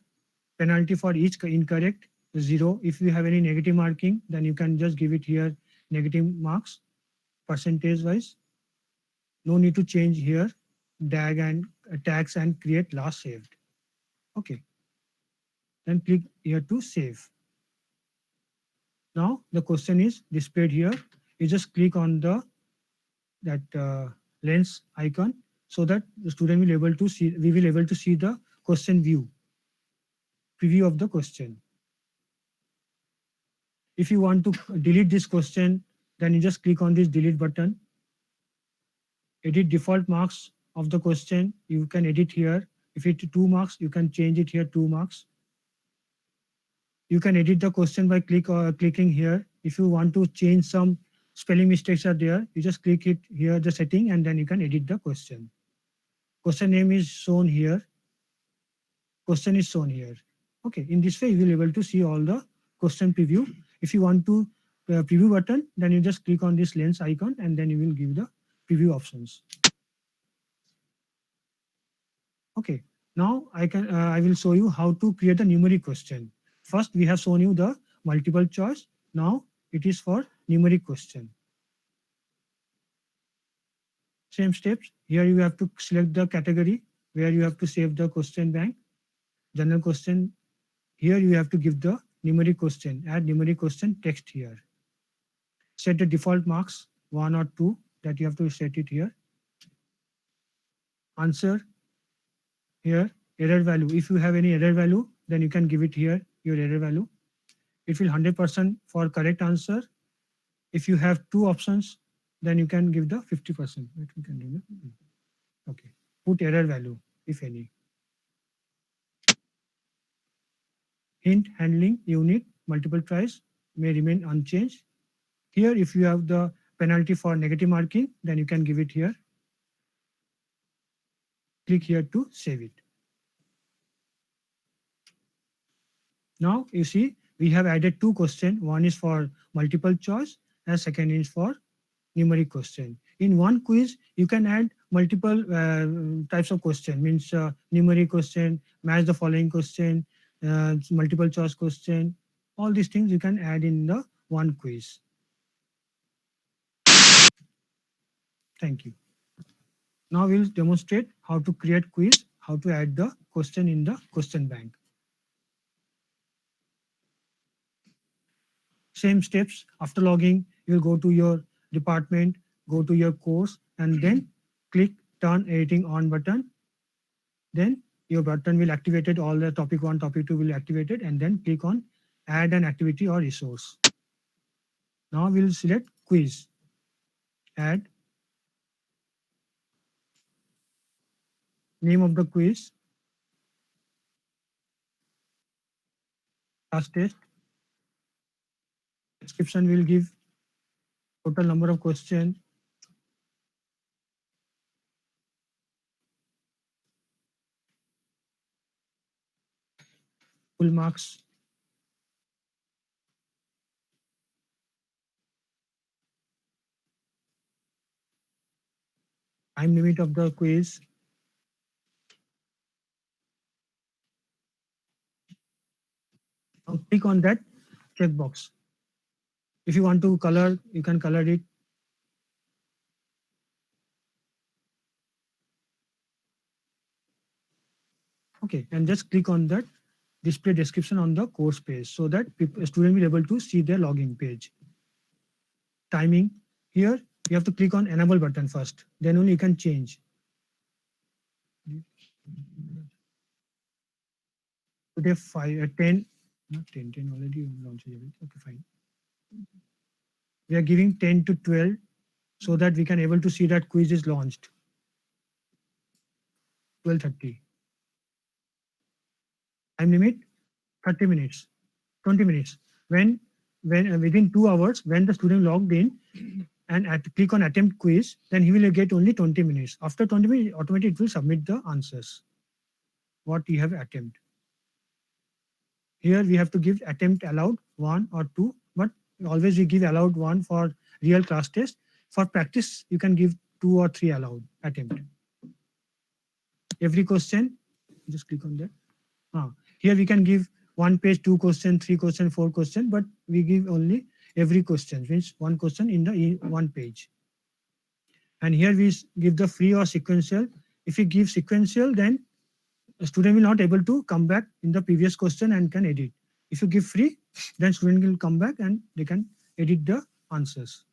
Penalty for each incorrect, 0. If you have any negative marking, then you can just give it here negative marks, percentage wise. No need to change here, tag and tags and create last saved. Okay. Then click here to save. Now the question is displayed here. You just click on that lens icon, so that the student will able to see, we will able to see the question view, preview of the question. If you want to delete this question, then you just click on this delete button. Edit default marks of the question, you can edit here. If it's 2 marks, you can change it here 2 marks. You can edit the question by clicking here. If you want to change some spelling mistakes are there, you just click it here, the setting, and then you can edit the question. Question name is shown here. Question is shown here. Okay, in this way, you will be able to see all the question preview. If you want to preview button, then you just click on this lens icon and then you will give the preview options. Okay, now I will show you how to create a numeric question. First, we have shown you the multiple choice. Now it is for numeric question. Same steps. Here you have to select the category where you have to save the question bank. General question. Here you have to give the numeric question. Add numeric question text here. Set the default marks 1 or 2 that you have to set it here. Answer here. Error value. If you have any error value, then you can give it here, your error value. It will 100% for correct answer. If you have 2 options, then you can give the 50%. What we can do? Okay. Put error value, if any. Hint handling unit multiple tries may remain unchanged. Here, if you have the penalty for negative marking, then you can give it here. Click here to save it. Now you see we have added 2 questions. One is for multiple choice and second is for numeric question. In one quiz, you can add multiple types of question, means numeric question, match the following question, multiple choice question. All these things you can add in the one quiz. Thank you. Now we'll demonstrate how to create quiz, how to add the question in the question bank. Same steps. After logging, you'll go to your department, go to your course, and then click turn editing on button. Then your button will activate it, all the topic 1, topic 2 will activate it, and then click on add an activity or resource. Now we'll select quiz, add, name of the quiz, class test, description will give total number of questions, full marks, time limit of the quiz, now click on that checkbox. If you want to color, you can color it. Okay, and just click on that display description on the course page so that student will be able to see their login page. Timing, here you have to click on enable button first, then only you can change. Today 10, not 10 already launched. Okay, fine. We are giving 10 to 12 so that we can able to see that quiz is launched. 12:30. Time limit 30 minutes, 20 minutes. When within 2 hours, when the student logged in and click on attempt quiz, then he will get only 20 minutes. After 20 minutes, automatically it will submit the answers, what you have attempted. Here we have to give attempt allowed 1 or 2, but always we give allowed 1 for real class test. For practice, you can give 2 or 3 allowed attempt. Every question, just click on that. Here we can give 1 page, 2 question, 3 question, 4 question, but we give only every question, means 1 question in the 1 page. And here we give the free or sequential. If we give sequential, then the student will not able to come back in the previous question and can edit. If you give free, then student will come back and they can edit the answers.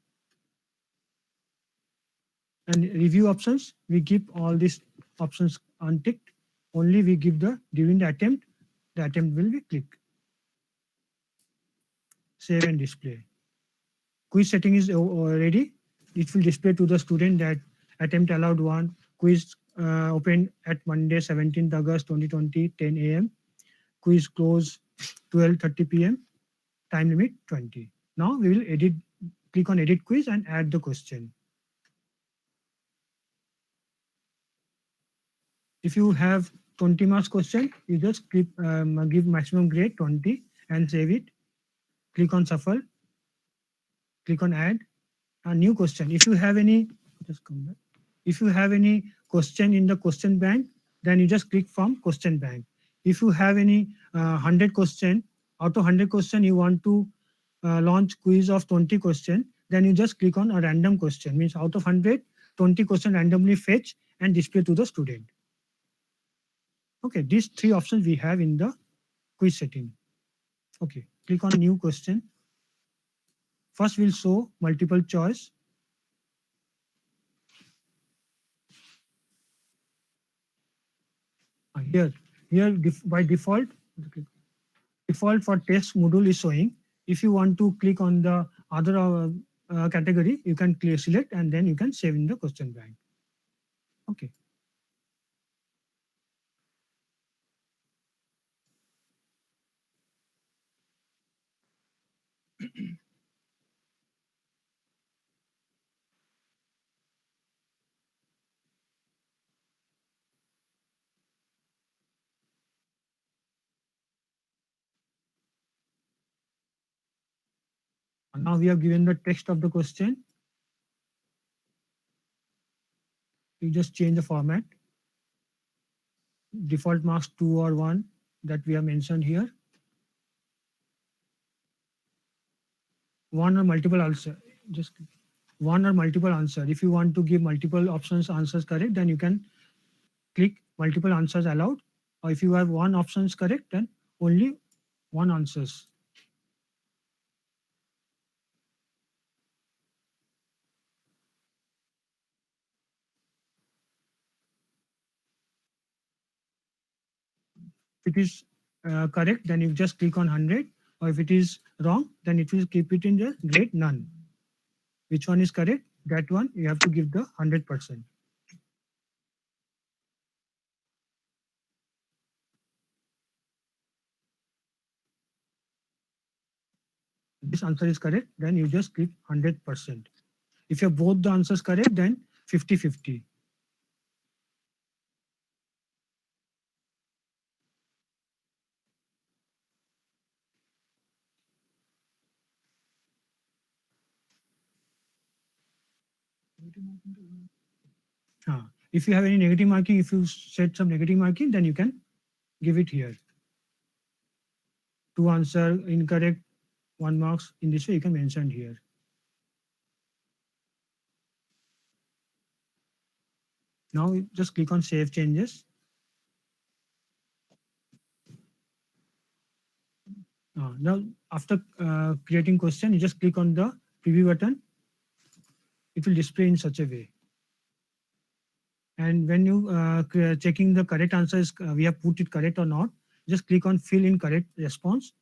And review options, we keep all these options unticked. Only we give during the attempt will be clicked. Save and display. Quiz setting is ready. It will display to the student that attempt allowed 1, quiz opened at Monday 17th August 2020, 10 a.m. Quiz close 12:30 p.m. Time limit 20. Now we will edit click on edit quiz and add the question. If you have 20 marks question, you just click, give maximum grade 20 and save it. Click on shuffle, click on add a new question. If you have any, just come back. If you have any question in the question bank, then you just click from question bank. If you have any 100 question, out of 100 question you want to launch quiz of 20 question, then you just click on a random question. Means out of 100, 20 question randomly fetch and display to the student. Okay, these three options we have in the quiz setting. Okay, click on new question. First we'll show multiple choice. Here by default for test module is showing. If you want to click on the other category, you can select and then you can save in the question bank. Okay. Now we have given the text of the question. You just change the format. Default marks 2 or 1 that we have mentioned here. 1 or multiple answer. Just 1 or multiple answer. If you want to give multiple options answers correct, then you can click multiple answers allowed. Or if you have 1 options correct, then only 1 answers. If it is correct, then you just click on 100. Or if it is wrong, then it will keep it in the grade none. Which one is correct? That one you have to give the 100%. This answer is correct, then you just click 100%. If you have both the answers correct, then 50-50. If you have any negative marking, if you set some negative marking, then you can give it here. 2 answer incorrect, 1 marks. In this way, you can mention here. Now just click on save changes. Now after creating question, you just click on the preview button. It will display in such a way. And when you checking the correct answers, we have put it correct or not, just click on fill in correct response.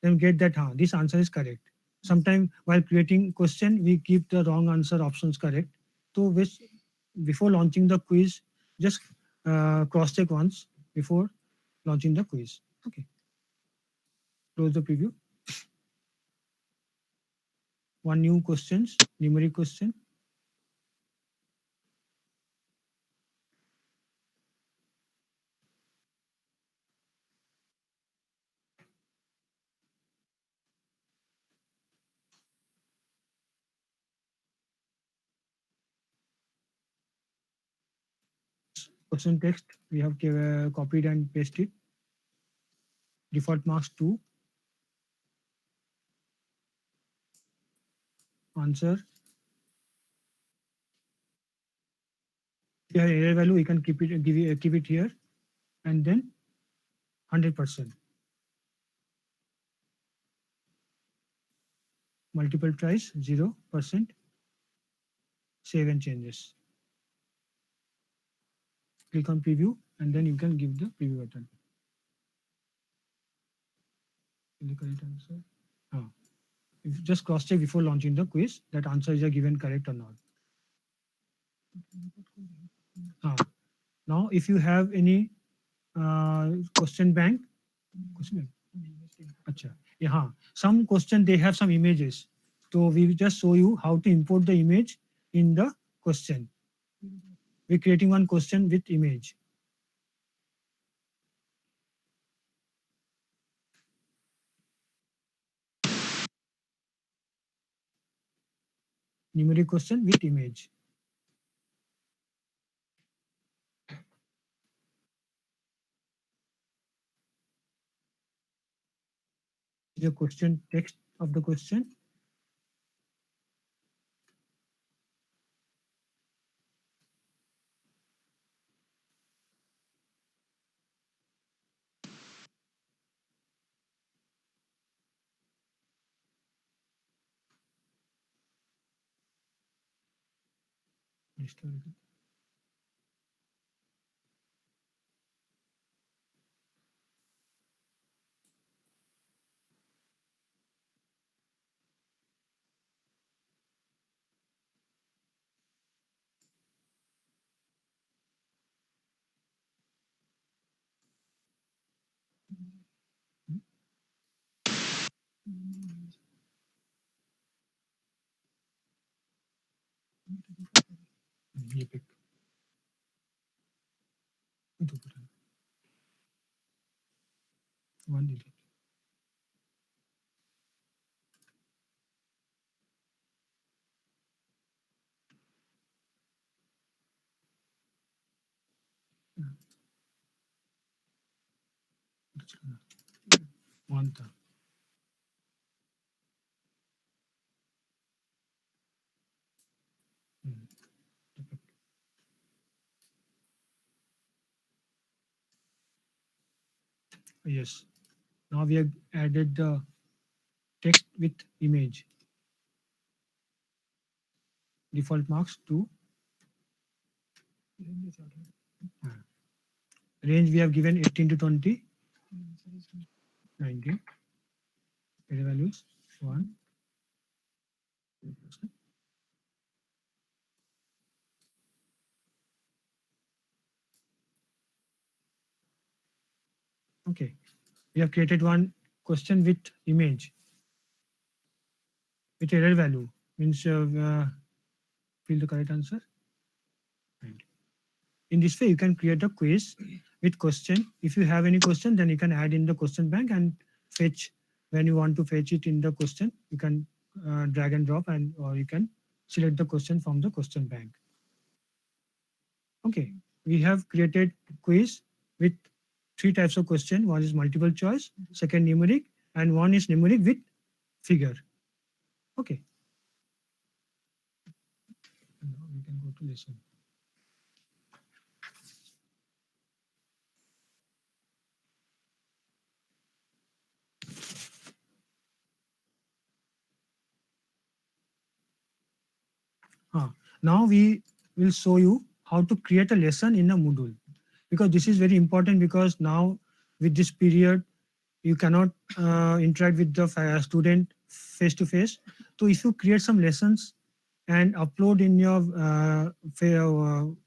Then get that this answer is correct. Sometimes while creating question, we keep the wrong answer options correct. So which before launching the quiz, just cross check once before launching the quiz. Okay. Close the preview. One new questions, numeric question. Question text we have copied and pasted. Default marks 2. Answer. If you have error value, you can keep it keep it here, and then 100%. Multiple tries 0%. Save and changes. Click on preview and then you can give the preview button. The correct answer. If you just cross check before launching the quiz that answer is given correct or not. Now if you have any question bank, some question they have some images. So we will just show you how to import the image in the question. We're creating one question with image. Numeric question with image. The question text of the question. ये pick. One delete. One था. Yes. Now we have added the text with image. Default marks 2. Range we have given 18 to 20. 19. Error values 1. Okay. We have created one question with image with error value, means fill the correct answer. And in this way, you can create a quiz with question. If you have any question, then you can add in the question bank and fetch when you want to fetch it in the question. You can drag and drop, and or you can select the question from the question bank. Okay, we have created quiz with 3 types of question. One is multiple choice, second numeric, and one is numeric with figure. Okay. Now we can go to lesson. Now we will show you how to create a lesson in a Moodle, because this is very important, because now with this period you cannot interact with the student face to face. So if you create some lessons and upload in your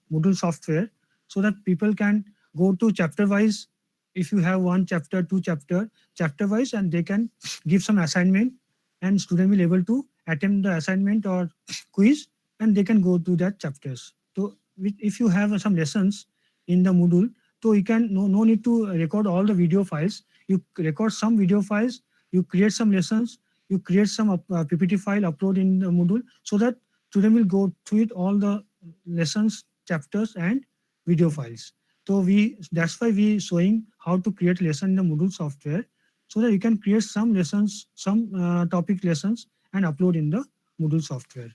Moodle software, so that people can go to chapter wise. If you have 1 chapter, 2 chapter wise, and they can give some assignment, and student will able to attempt the assignment or quiz, and they can go to that chapters. So if you have some lessons in the Moodle, so you can no need to record all the video files. You record some video files, you create some lessons, you create some PPT file, upload in the Moodle, so that student will go through it, all the lessons, chapters, and video files. So that's why we showing how to create lesson in the Moodle software, so that you can create some lessons, some topic lessons, and upload in the Moodle software.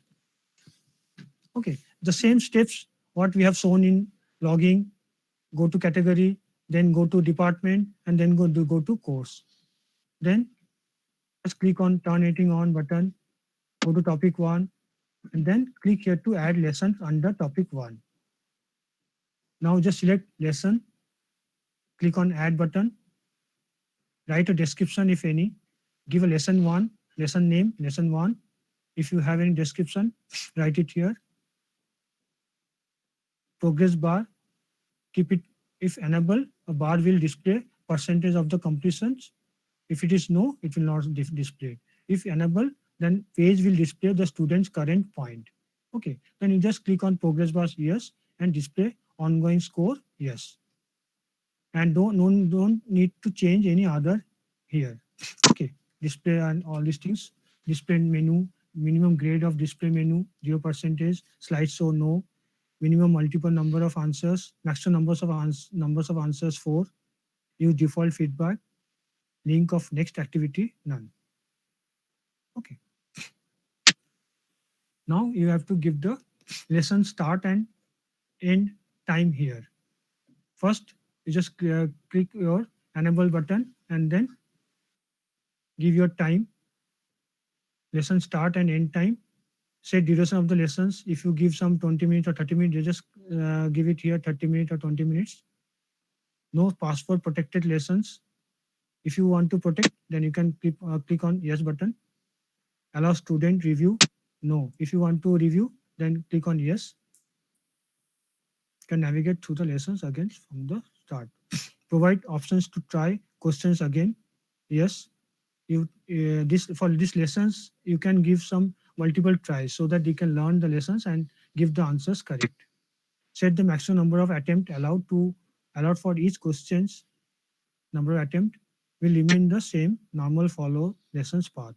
Okay, the same steps what we have shown in logging, go to category, then go to department, and then go to course. Then just click on turn on button, go to topic 1, and then click here to add lessons under topic 1. Now just select lesson, click on add button, write a description if any, give a lesson 1, lesson name, lesson 1. If you have any description, write it here. Progress bar, keep it, if enable, a bar will display percentage of the completions. If it is no, it will not display. If enable, then page will display the student's current point. Okay, then you just click on progress bar yes and display ongoing score yes. And don't need to change any other here. Okay, display and all these things. Display menu, minimum grade of display menu 0%, slideshow no, minimum multiple number of answers, maximum numbers of answers 4, use default feedback, link of next activity none. Okay. Now you have to give the lesson start and end time here. First, you just click your enable button and then give your time, lesson start and end time. Set duration of the lessons. If you give some 20 minutes or 30 minutes, you just give it here 30 minutes or 20 minutes. No password protected lessons. If you want to protect, then you can click on yes button. Allow student review. No. If you want to review, then click on yes. You can navigate through the lessons again from the start. Provide options to try questions again. Yes. You for these lessons you can give some multiple tries so that you can learn the lessons and give the answers correct. Set the maximum number of attempt allowed for each questions. Number of attempt will remain the same. Normal follow lessons path.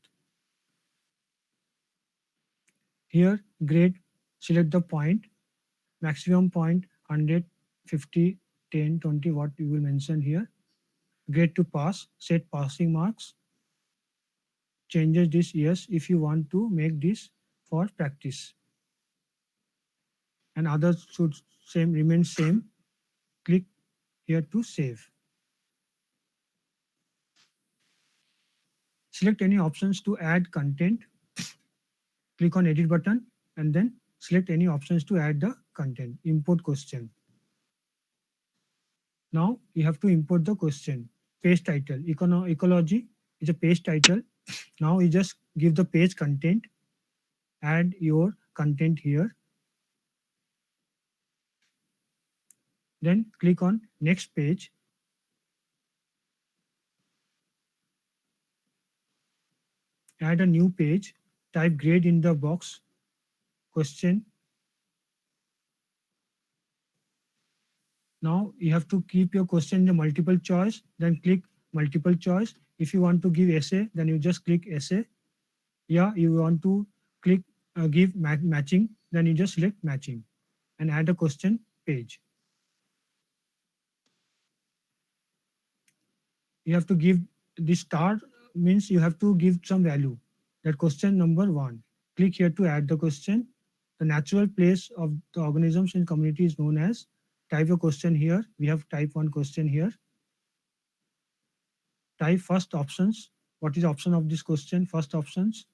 Here grade, select the point, maximum point 100, 50, 10, 20 what you will mention here. Grade to pass, set passing marks. Changes this yes if you want to make this for practice. And others should remain same. Click here to save. Select any options to add content. Click on edit button and then select any options to add the content. Import question. Now you have to import the question. Page title. Ecology is a page title. Now you just give the page content. Add your content here. Then click on next page. Add a new page. Type grade in the box. Question. Now you have to keep your question in the multiple choice. Then click multiple choice. If you want to give essay, then you just click essay. Yeah, you want to click give matching, then you just select matching and add a question page. You have to give the star means you have to give some value. That question number 1. Click here to add the question. The natural place of the organisms in community is known as. Type a question here. We have type 1 question here. Type first options. What is option of this question? First options.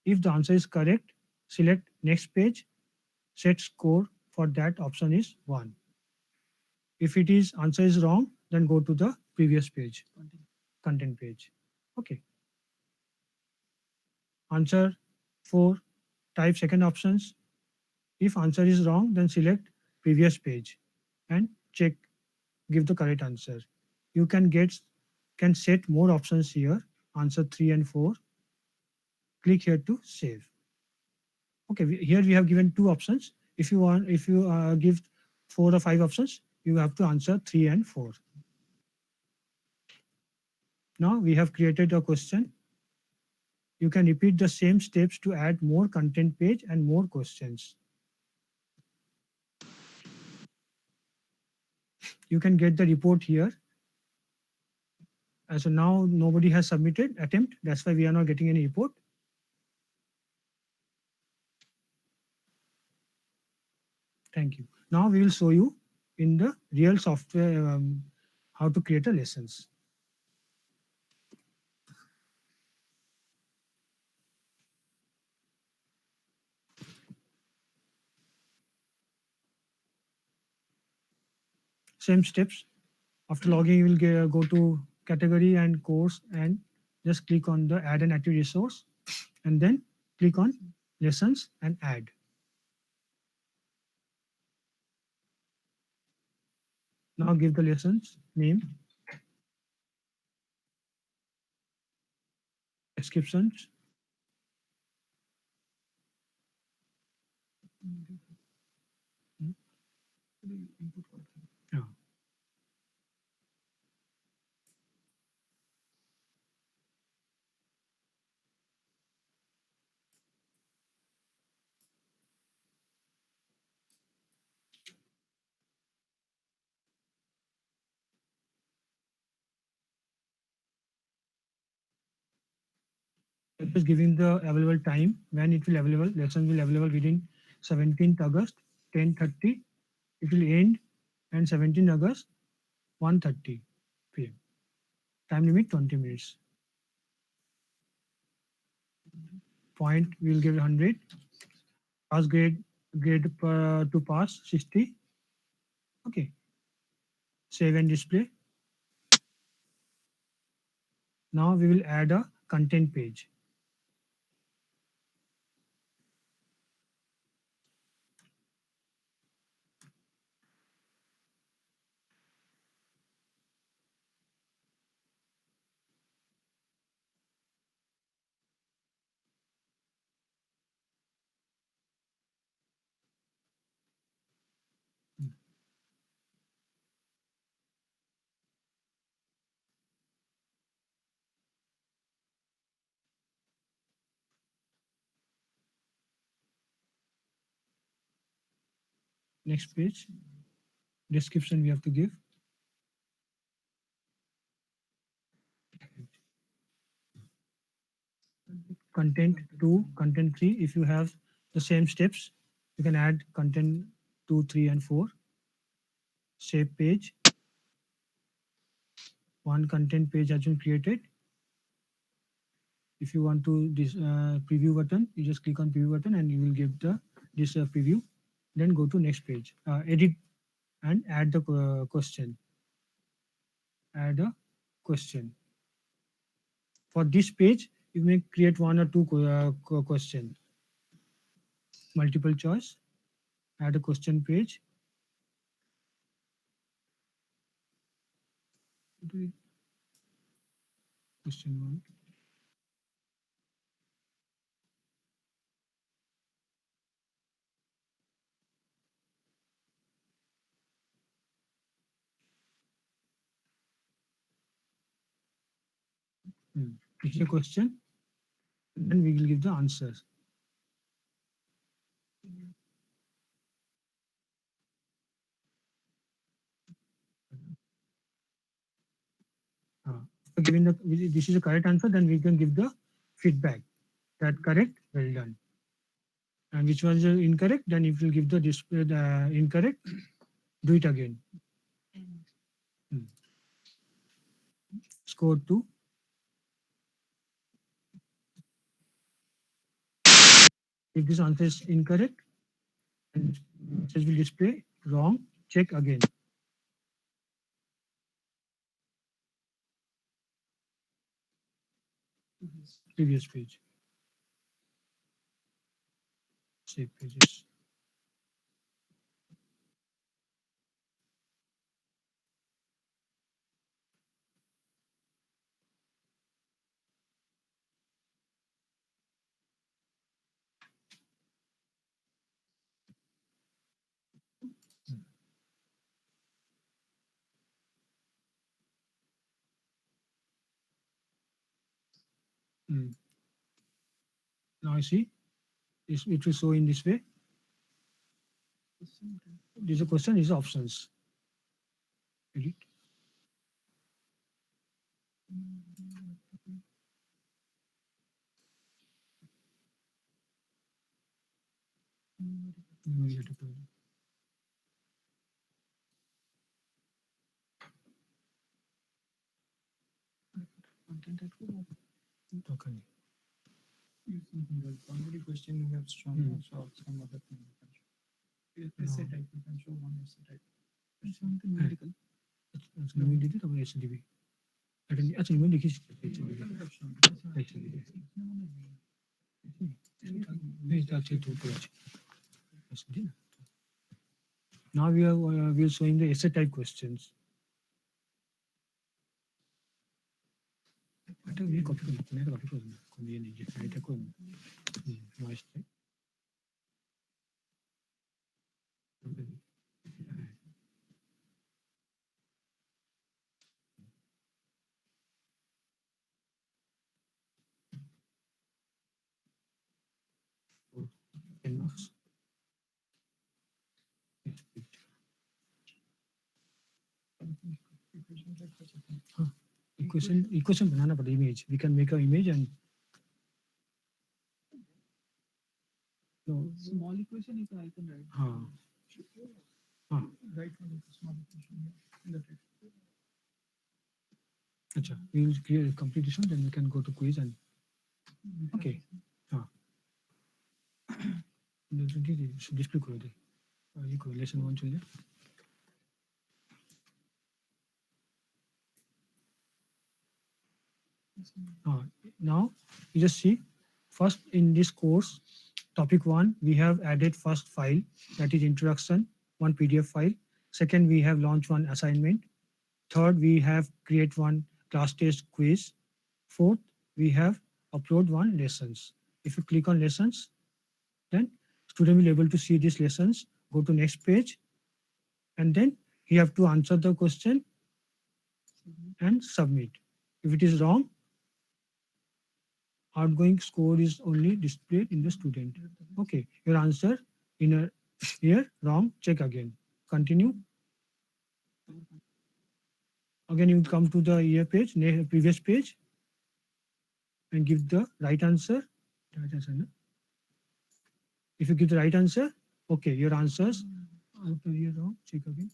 If the answer is correct, select next page. Set score for that option is 1. If it is answer is wrong, then go to the previous page, content page. Okay. Answer 4, type second options. If answer is wrong, then select previous page and check, give the correct answer. You can set more options here, answer 3 and 4. Click here to save. Okay, here we have given 2 options. If you give 4 or 5 options, you have to answer 3 and 4. Now we have created a question. You can repeat the same steps to add more content page and more questions. You can get the report here. So now nobody has submitted attempt. That's why we are not getting any report. Thank you. Now we will show you in the real software how to create a lessons. Same steps. After logging, you will go to category and course and just click on the add an active resource and then click on lessons and add. Now give the lessons name, descriptions, Yeah. It is giving the available time when it will available. Lesson will available within 17th August 10:30. It will end and 17th August 1:30 p.m. Time limit 20 minutes. Point we will give 100. Pass grade to pass 60. Okay. Save and display. Now we will add a content page. Next page. Description we have to give. Content 2, content 3. If you have the same steps, you can add content 2, 3, and 4. Save page. One content page has been created. If you want to this preview button, you just click on preview button and you will get the this preview. Then go to next page. Edit and add the question. Add a question. For this page, you may create one or two question. Multiple choice. Add a question page. Question 1. It's a question. Then we will give the answers. Giving the this is a correct answer, then we can give the feedback. That correct, well done. And which was incorrect, then if you give the display the incorrect, do it again. Score 2. If this answer is incorrect, and message will display wrong, check again. Previous page. Save pages. Now see, it will show in this way. This is a question, is options. Edit. Okay. Already question you have shown, so some other thing you can show. Essay type, you can show one essay type. Something medical. नवीन देते तब SDB. अच्छा मैं लिखी Now we are showing the essay type questions. ये copy कर मैं copy कर दूंगा कोई ये नहीं है ऐसा कौन नॉइस canvas. हाँ, equation बनाना पड़ेगा image. We can make an image and no, Small equation is I can write. हाँ हाँ Write one small equation in the text. अच्छा, we will create a complete this one, then we can go to quiz and okay. हाँ display करो दे ये करो lesson 1 चल जाए now you just see first in this course topic 1 we have added first file, that is introduction, one PDF file. Second, we have launched one assignment. Third, we have create one class test quiz. Fourth, we have upload one lessons. If you click on lessons, then student will able to see these lessons. Go to next page, and then you have to answer the question and submit. If it is wrong, outgoing score is only displayed in the student. Okay, your answer in a here wrong, check again. Continue. Again, you come to the year page, previous page, and give the right answer. No? If you give the right answer, okay, your answers after here wrong, check again.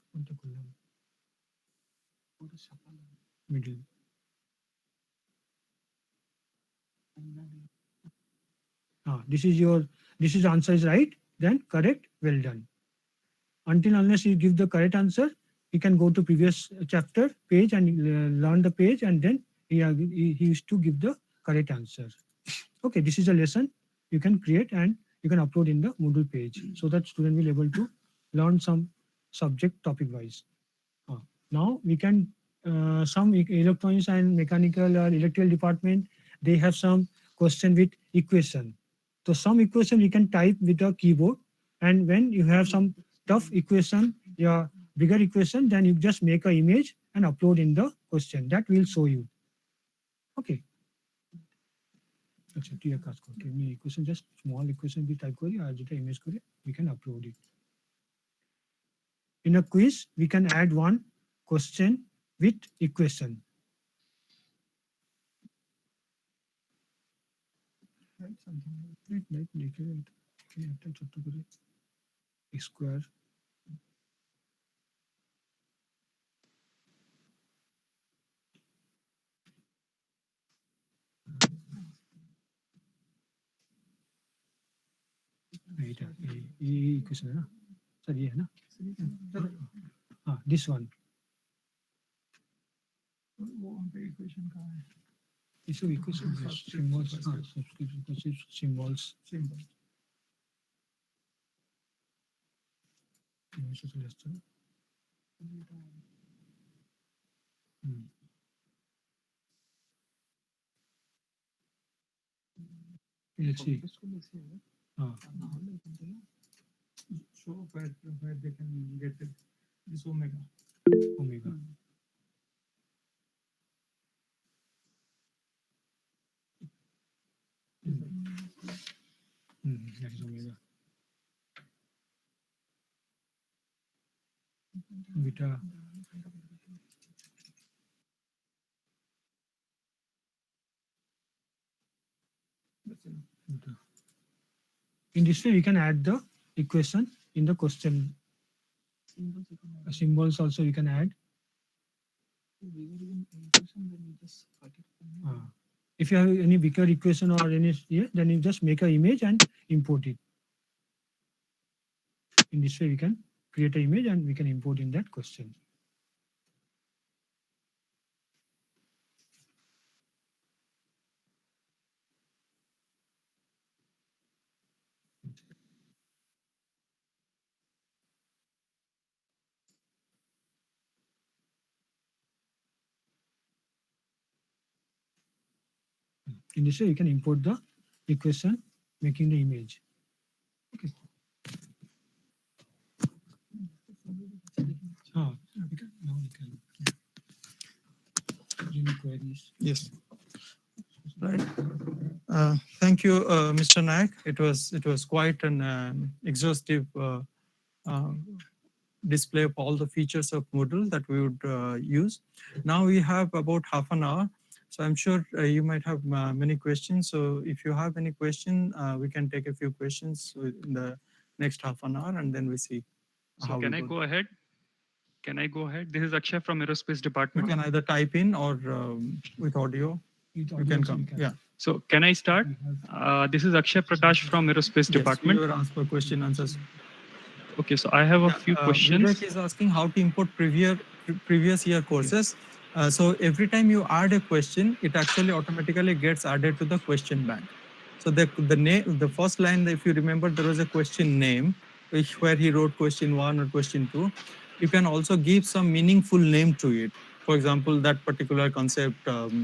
Middle. This is answer is right, then correct, well done. Until unless you give the correct answer, you can go to previous chapter page and learn the page, and then he used to give the correct answer. Okay, this is a lesson you can create and you can upload in the Moodle page so that student will able to learn some subject topic wise. Now we can some electronics and mechanical or electrical department, they have some question with equation. So some equation you can type with the keyboard, and when you have some tough equation, yeah, bigger equation, then you just make an image and upload in the question. That will show you. Okay. अच्छा ठीक है काज को कि मैं equation just small equation भी type करी और जेटा image करी we can upload it. In a quiz we can add one question with equation. Write something. Like লিখে একটা ছোট করে স্কয়ার এটা এই इक्वेशन है ना सर ये है ना हाँ this one वो वहाँ पे equation कहाँ है? ये सब इक्वेशन सिंबल्स हाँ सब्सक्रिप्शन सिंबल्स Symbol. इमेज से लेस्ट है let's see हाँ Show where they can get this omega. Omega that is omega beta That's enough. beta. In this way we can add the equation in the question. Symbols you can add. Symbols also you can add. Bigger equation, then you just cut it from If you have any bigger equation or any here, then you just make an image and import it. In this way we can create an image and we can import in that question. In this way you can import the equation making the image. Okay. Now we can queries. Yes. Right. Thank you. Thank you, Mr. Nayak. It was quite an exhaustive uh, display of all the features of Moodle that we would use. Now we have about half an hour. So I'm sure you might have many questions. So if you have any question, we can take a few questions in the next half an hour and then we see So how can we I go ahead? Can I go ahead? This is Akshay from Aerospace You Department. can either type in or with audio. With You audio can also come. Yeah. So can I start? This is Akshay Prakash from Aerospace Yes, Department. you were asked for question answers. Okay, so I have a few questions. Vivek is asking how to import previous year courses. So every time you add a question, it actually automatically gets added to the question bank. So the name, the first line, if you remember, there was a question name, where he wrote question 1 or question 2. You can also give some meaningful name to it. For example, that particular concept,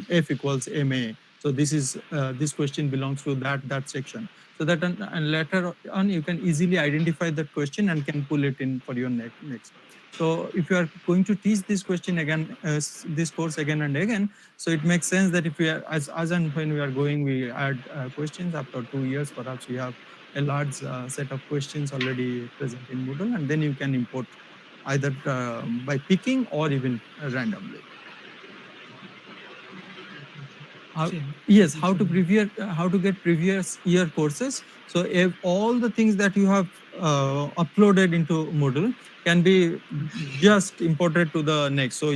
F equals MA. So this question belongs to that section. So that and later on you can easily identify that question and can pull it in for your next. So if you are going to teach this question again, this course again and again, so it makes sense that if we are as and when we are going, we add questions after 2 years, perhaps we have a large set of questions already present in Moodle, and then you can import either by picking or even randomly. Yes, how to get previous year courses. So if all the things that you have uploaded into Moodle can be just imported to the next. So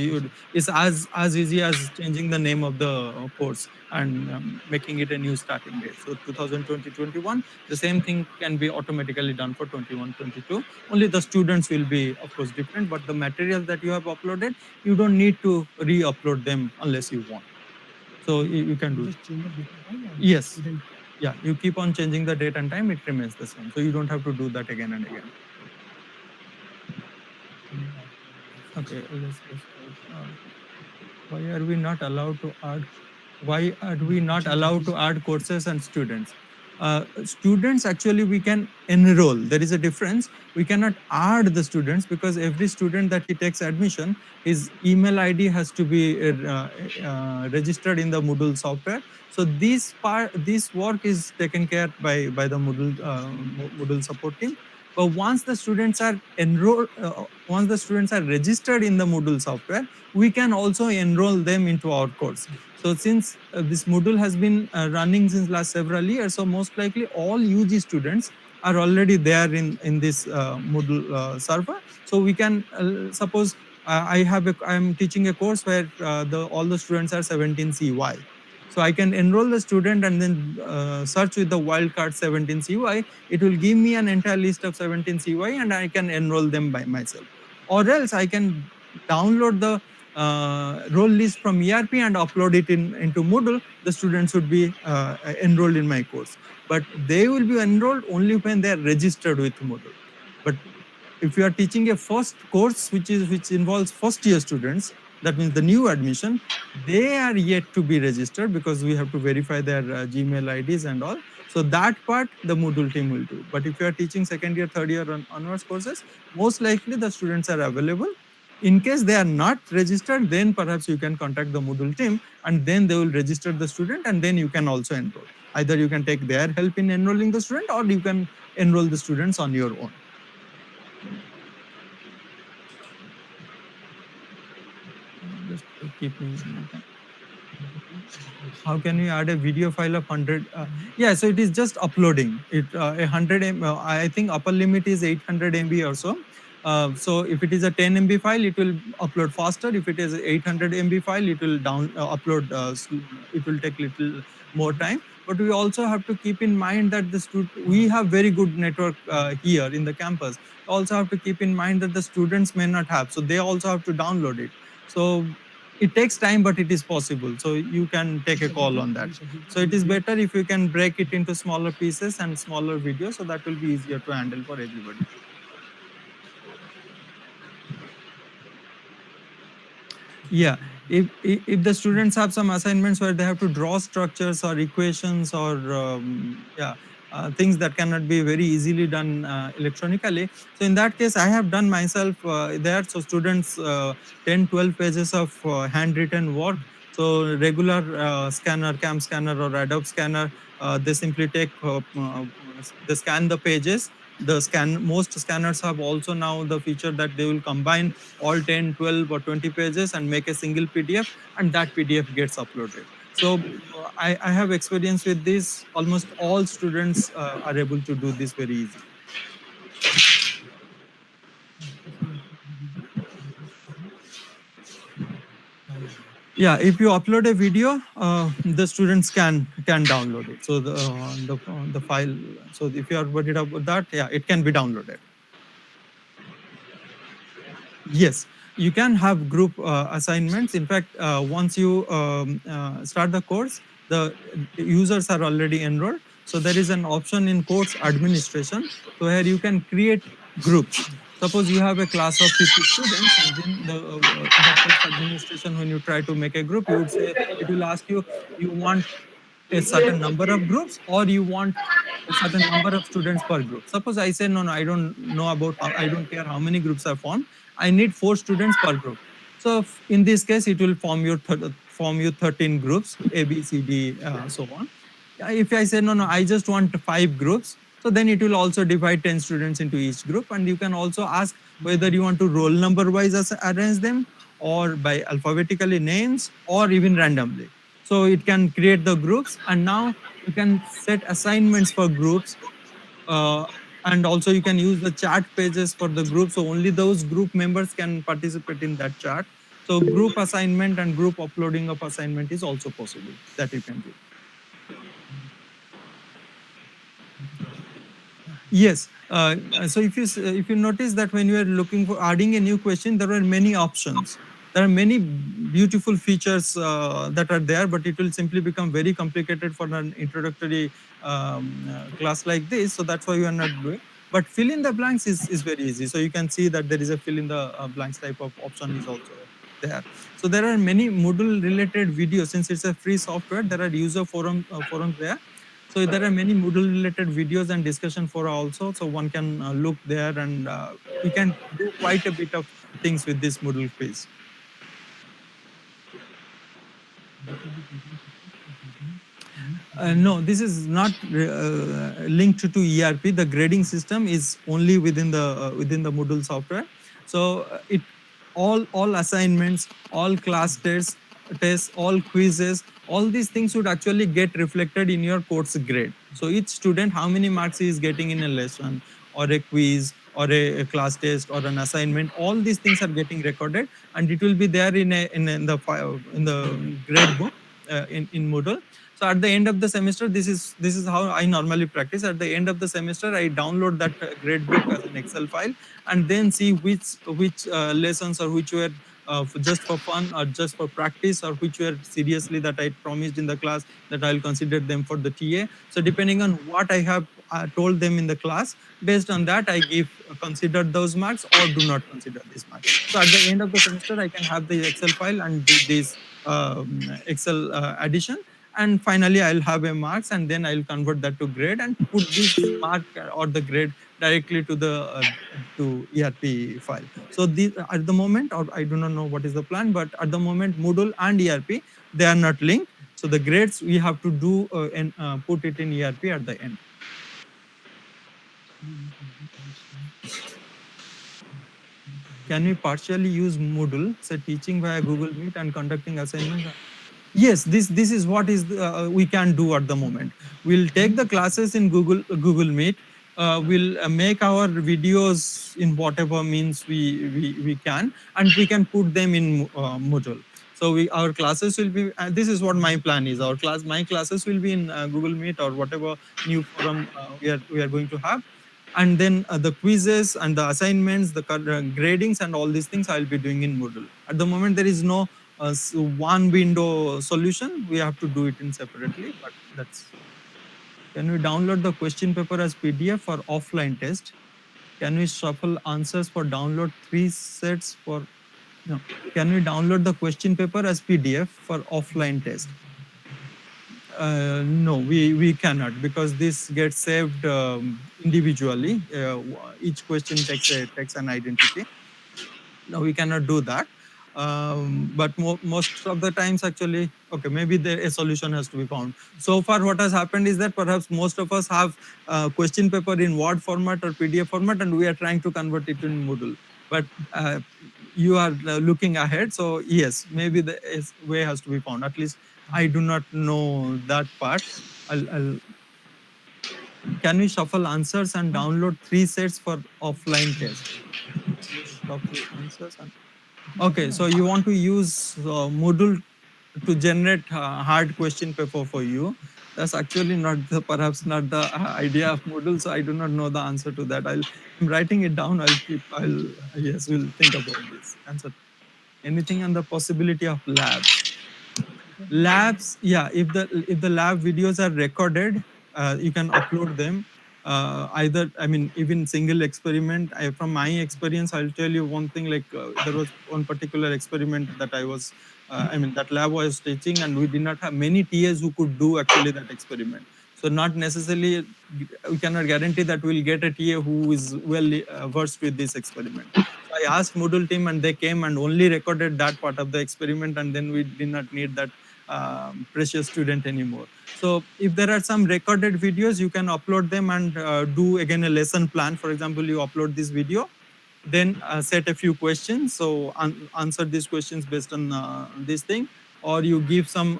it's as easy as changing the name of the course and making it a new starting date. So 2020-21, the same thing can be automatically done for 21-22. Only the students will be, of course, different, but the materials that you have uploaded, you don't need to re-upload them unless you want. So you can do it. Yes. Yeah, you keep on changing the date and time, it remains the same. So you don't have to do that again and again. Okay, why are we not allowed to add? Why are we not allowed to add courses and students? Students, actually we can enroll. There is a difference. We cannot add the students because every student that he takes admission, his email ID has to be registered in the Moodle software. So this work is taken care by the Moodle support team. But once the students are enrolled, once the students are registered in the Moodle software, we can also enroll them into our course. So since this Moodle has been running since last several years, so most likely all UG students are already there in this Moodle server. So we can suppose I am teaching a course where all the students are 17 CY. So I can enroll the student and then search with the wildcard 17 CY. It will give me an entire list of 17 CY and I can enroll them by myself. Or else I can download the role list from ERP and upload it into Moodle. The students would be enrolled in my course. But they will be enrolled only when they are registered with Moodle. But if you are teaching a first course which involves first year students, that means the new admission, they are yet to be registered because we have to verify their Gmail IDs and all. So that part the Moodle team will do. But if you are teaching second year, third year onwards courses, most likely the students are available. In case they are not registered, then perhaps you can contact the Moodle team and then they will register the student and then you can also enroll. Either you can take their help in enrolling the student or you can enroll the students on your own. Just keep me. How can we add a video file of 100? Yeah, so it is just uploading it. 100 MB, I think upper limit is 800 MB or so. So if it is a 10 MB file, it will upload faster. If it is 800 MB file, it will upload. It will take little more time. But we also have to keep in mind that we have very good network here in the campus. Also have to keep in mind that the students may not have, so they also have to download it. So it takes time, but it is possible. So you can take a call on that. So it is better if you can break it into smaller pieces and smaller videos, so that will be easier to handle for everybody. Yeah, if the students have some assignments where they have to draw structures or equations or things that cannot be very easily done electronically, so in that case I have done myself there. So students 10-12 pages of handwritten work, So regular scanner, cam scanner or Adobe scanner, they simply they scan the pages. Most scanners have also now the feature that they will combine all 10, 12 or 20 pages and make a single PDF, and that PDF gets uploaded. So I have experience with this. Almost all students are able to do this very easily. Yeah, if you upload a video, the students can download it. So the file. So if you are worried about that, yeah, it can be downloaded. Yes, you can have group assignments. In fact, once you start the course, the users are already enrolled. So there is an option in course administration, so where you can create groups. Suppose you have a class of 50 students, and then the course administration, when you try to make a group, you would say, it will ask you, you want a certain number of groups or you want a certain number of students per group. Suppose I say, no, I don't know about I don't care how many groups are formed. I need 4 students per group. So in this case, it will form you 13 groups, A, B, C, D, so on. If I say, no, I just want 5 groups, so then it will also divide 10 students into each group. And you can also ask whether you want to roll number wise arrange them, or by alphabetically names, or even randomly. So it can create the groups, and now you can set assignments for groups. And also you can use the chat pages for the group. So only those group members can participate in that chat. So group assignment and group uploading of assignment is also possible that you can do. Yes. So if you notice that when you are looking for adding a new question, there are many options. There are many beautiful features that are there, but it will simply become very complicated for an introductory class like this. So that's why you are not doing. But fill in the blanks is very easy. So you can see that there is a fill in the blanks type of option is also there. So there are many Moodle related videos. Since it's a free software, there are user forums there. So there are many Moodle related videos and discussion fora also. So one can look there, and you can do quite a bit of things with this Moodle quiz. No, this is not linked to ERP. The grading system is only within the Moodle software. So it all assignments, all class tests, all quizzes, all these things would actually get reflected in your course grade. So each student, how many marks he is getting in a lesson or a quiz or a class test or an assignment, all these things are getting recorded, and it will be there in the grade book in Moodle. So at the end of the semester, this is how I normally practice. At the end of the semester, I download that grade book as an Excel file, and then see which lessons or which were just for fun or just for practice, or which were seriously that I promised in the class that I'll consider them for the TA. So depending on what I have told them in the class, based on that I consider those marks or do not consider these marks. So at the end of the semester, I can have the Excel file and do this Excel addition. And finally, I'll have a marks, and then I'll convert that to grade and put this mark or the grade directly to the to ERP file. So at the moment, or I do not know what is the plan, but at the moment, Moodle and ERP, they are not linked. So the grades we have to do and put it in ERP at the end. Can we partially use Moodle, say teaching via Google Meet and conducting assignments? Yes, this is what is we can do at the moment. We'll take the classes in Google Meet. We'll make our videos in whatever means we can, and we can put them in Moodle. So our classes will be. This is what my plan is. My classes will be in Google Meet or whatever new forum we are going to have. And then the quizzes and the assignments, the gradings and all these things I'll be doing in Moodle. At the moment, there is no one window solution. We have to do it in separately, but that's. Can we download the question paper as PDF for offline test? Can we shuffle answers for download 3 sets for, no. Can we download the question paper as PDF for offline test? No, we cannot, because this gets saved individually. Each question takes an identity. No, we cannot do that. But most of the times actually, okay, maybe a solution has to be found. So far what has happened is that perhaps most of us have question paper in Word format or PDF format, and we are trying to convert it in Moodle. But you are looking ahead, so yes, maybe the way has to be found. At least I do not know that part. Can we shuffle answers and download 3 sets for offline test? Shuffle answers and okay, so you want to use Moodle to generate hard question paper for you. That's actually not the perhaps not the idea of Moodle. So I do not know the answer to that. I'm writing it down. I'll yes, we'll think about this answer. Anything on the possibility of labs? Labs, yeah. If the lab videos are recorded, you can upload them. Either, I mean, even single experiment. From my experience, I'll tell you one thing. Like there was one particular experiment that I was, I mean, that lab was teaching, and we did not have many TAs who could do actually that experiment. So not necessarily, we cannot guarantee that we'll get a TA who is well versed with this experiment. So I asked Moodle team, and they came and only recorded that part of the experiment, and then we did not need that precious student anymore. So if there are some recorded videos, you can upload them and do again a lesson plan. For example, you upload this video, then set a few questions. So answer these questions based on this thing, or you give some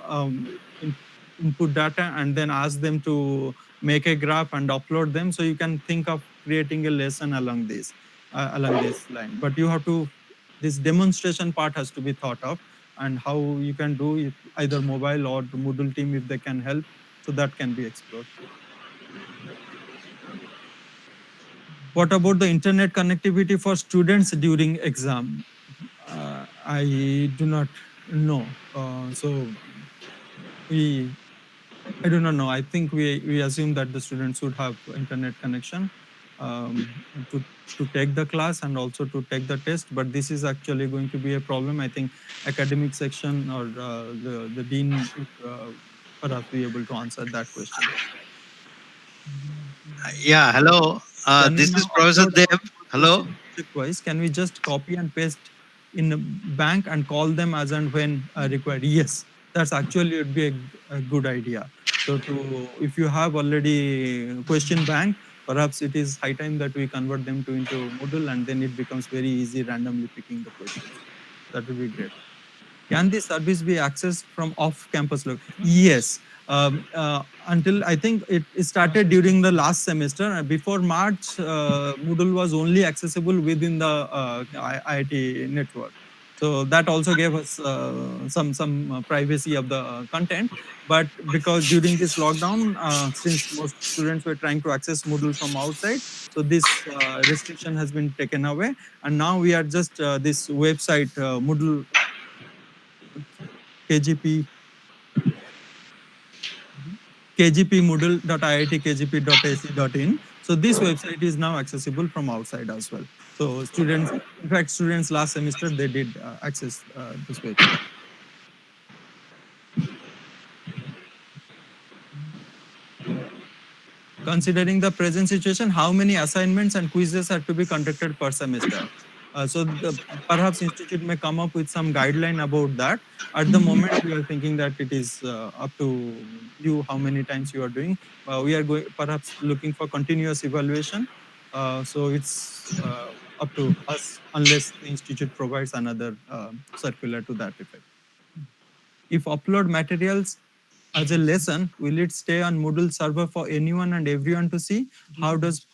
input data and then ask them to make a graph and upload them. So you can think of creating a lesson along this line. But you have to, this demonstration part has to be thought of, and how you can do it, either mobile or the Moodle team if they can help. So that can be explored. What about the internet connectivity for students during exam? I do not know. So I do not know. I think we assume that the students would have internet connection to take the class and also to take the test. But this is actually going to be a problem. I think academic section or the dean would perhaps be able to answer that question. Yeah, hello. Can we This now is Professor upload Dev. our Hello. questions? Can we just copy and paste in a bank and call them as and when required? Yes, that's actually would be a good idea. So if you have already question bank, perhaps it is high time that we convert them into Moodle, and then it becomes very easy randomly picking the questions. That would be great. Can this service be accessed from off-campus? Yes. Until I think it started during the last semester. Before March, Moodle was only accessible within the IIT network. So that also gave us some privacy of the content. But because during this lockdown, since most students were trying to access Moodle from outside, so this restriction has been taken away. And now we are just this website, Moodle KGP kgpmoodle.iitkgp.ac.in. So this website is now accessible from outside as well. So students, in fact, students last semester, they did access this website. Considering the present situation, how many assignments and quizzes are to be conducted per semester? Perhaps institute may come up with some guideline about that. At the moment, we are thinking that it is up to you how many times you are doing. We are perhaps looking for continuous evaluation. So it's up to us unless the institute provides another circular to that effect. If upload materials as a lesson, will it stay on Moodle server for anyone and everyone to see? How does,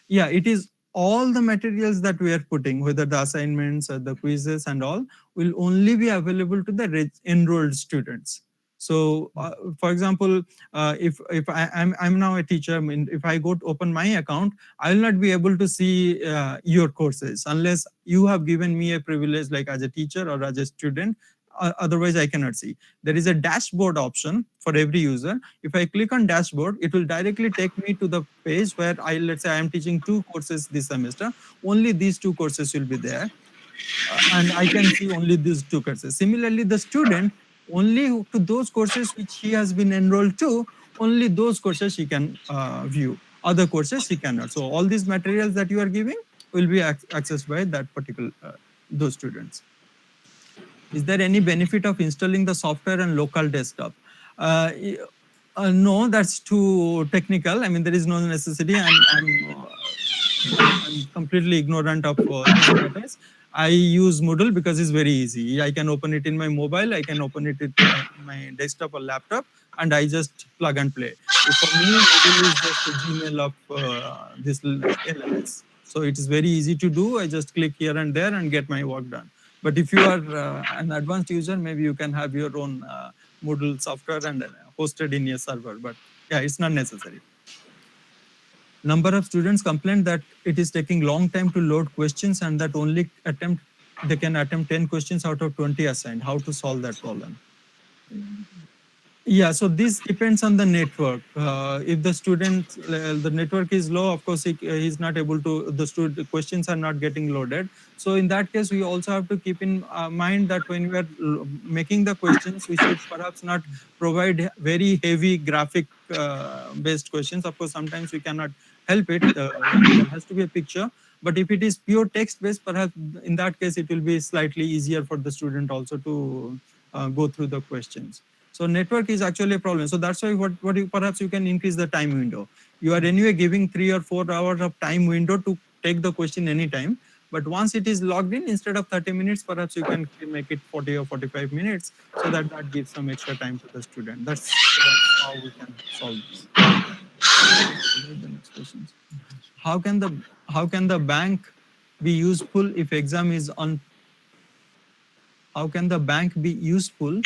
yeah, it is all the materials that we are putting, whether the assignments or the quizzes and all, will only be available to the enrolled students. So, for example, if I'm now a teacher, I mean, if I go to open my account, I will not be able to see your courses unless you have given me a privilege, like as a teacher or as a student. Otherwise, I cannot see. There is a dashboard option for every user. If I click on dashboard, it will directly take me to the page where let's say I am teaching 2 courses this semester. Only these 2 courses will be there. And I can see only these 2 courses. Similarly, the student, only to those courses which he has been enrolled to, only those courses he can view. Other courses he cannot. So all these materials that you are giving will be accessed by that particular, those students. Is there any benefit of installing the software on local desktop? No, that's too technical. I mean, there is no necessity. I'm completely ignorant of these matters. I use Moodle because it's very easy. I can open it in my mobile, I can open it in my desktop or laptop, and I just plug and play. So for me, Moodle is just a Gmail of this LMS. So it is very easy to do. I just click here and there and get my work done. But if you are an advanced user, maybe you can have your own Moodle software and hosted in your server. But yeah, it's not necessary. Number of students complained that it is taking long time to load questions and that they can attempt 10 questions out of 20 assigned. How to solve that problem? Yeah, so this depends on the network. If the network is low, of course, he's not able to, the questions are not getting loaded. So in that case, we also have to keep in mind that when we are making the questions, we should perhaps not provide very heavy graphic based questions. Of course, sometimes we cannot help it. There has to be a picture. But if it is pure text based, perhaps in that case, it will be slightly easier for the student also to go through the questions. So network is actually a problem. So that's why perhaps you can increase the time window. You are anyway giving 3 or 4 hours of time window to take the question anytime. But once it is logged in, instead of 30 minutes, perhaps you can make it 40 or 45 minutes so that gives some extra time to the student. That's how we can solve this. The next questions. How can the bank be useful if exam is on? How can the bank be useful?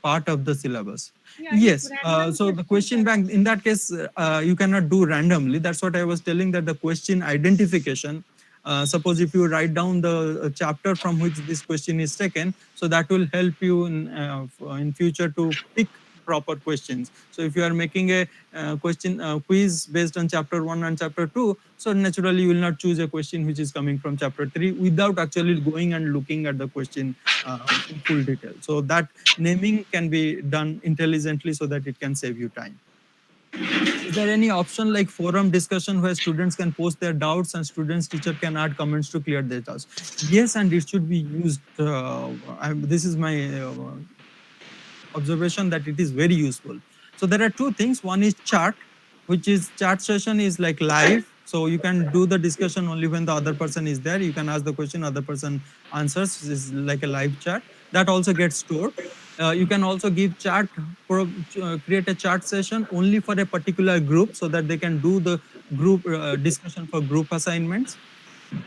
Part of the syllabus. Yeah, Yes. random So the question bank, in that case, you cannot do randomly. That's what I was telling, that the question identification. Suppose if you write down the chapter from which this question is taken, so that will help you in future to pick proper questions. So if you are making a quiz based on chapter 1 and chapter 2, so naturally you will not choose a question which is coming from chapter 3 without actually going and looking at the question in full detail. So that naming can be done intelligently so that it can save you time. Is there any option like forum discussion where students can post their doubts and teacher can add comments to clear their doubts? Yes, and it should be used. This is my observation that it is very useful. So there are two things. One is chat, which is chat session is like live. So you can do the discussion only when the other person is there. You can ask the question, other person answers. It's like a live chat. That also gets stored. You can also give chat, create a chat session only for a particular group so that they can do the group discussion for group assignments.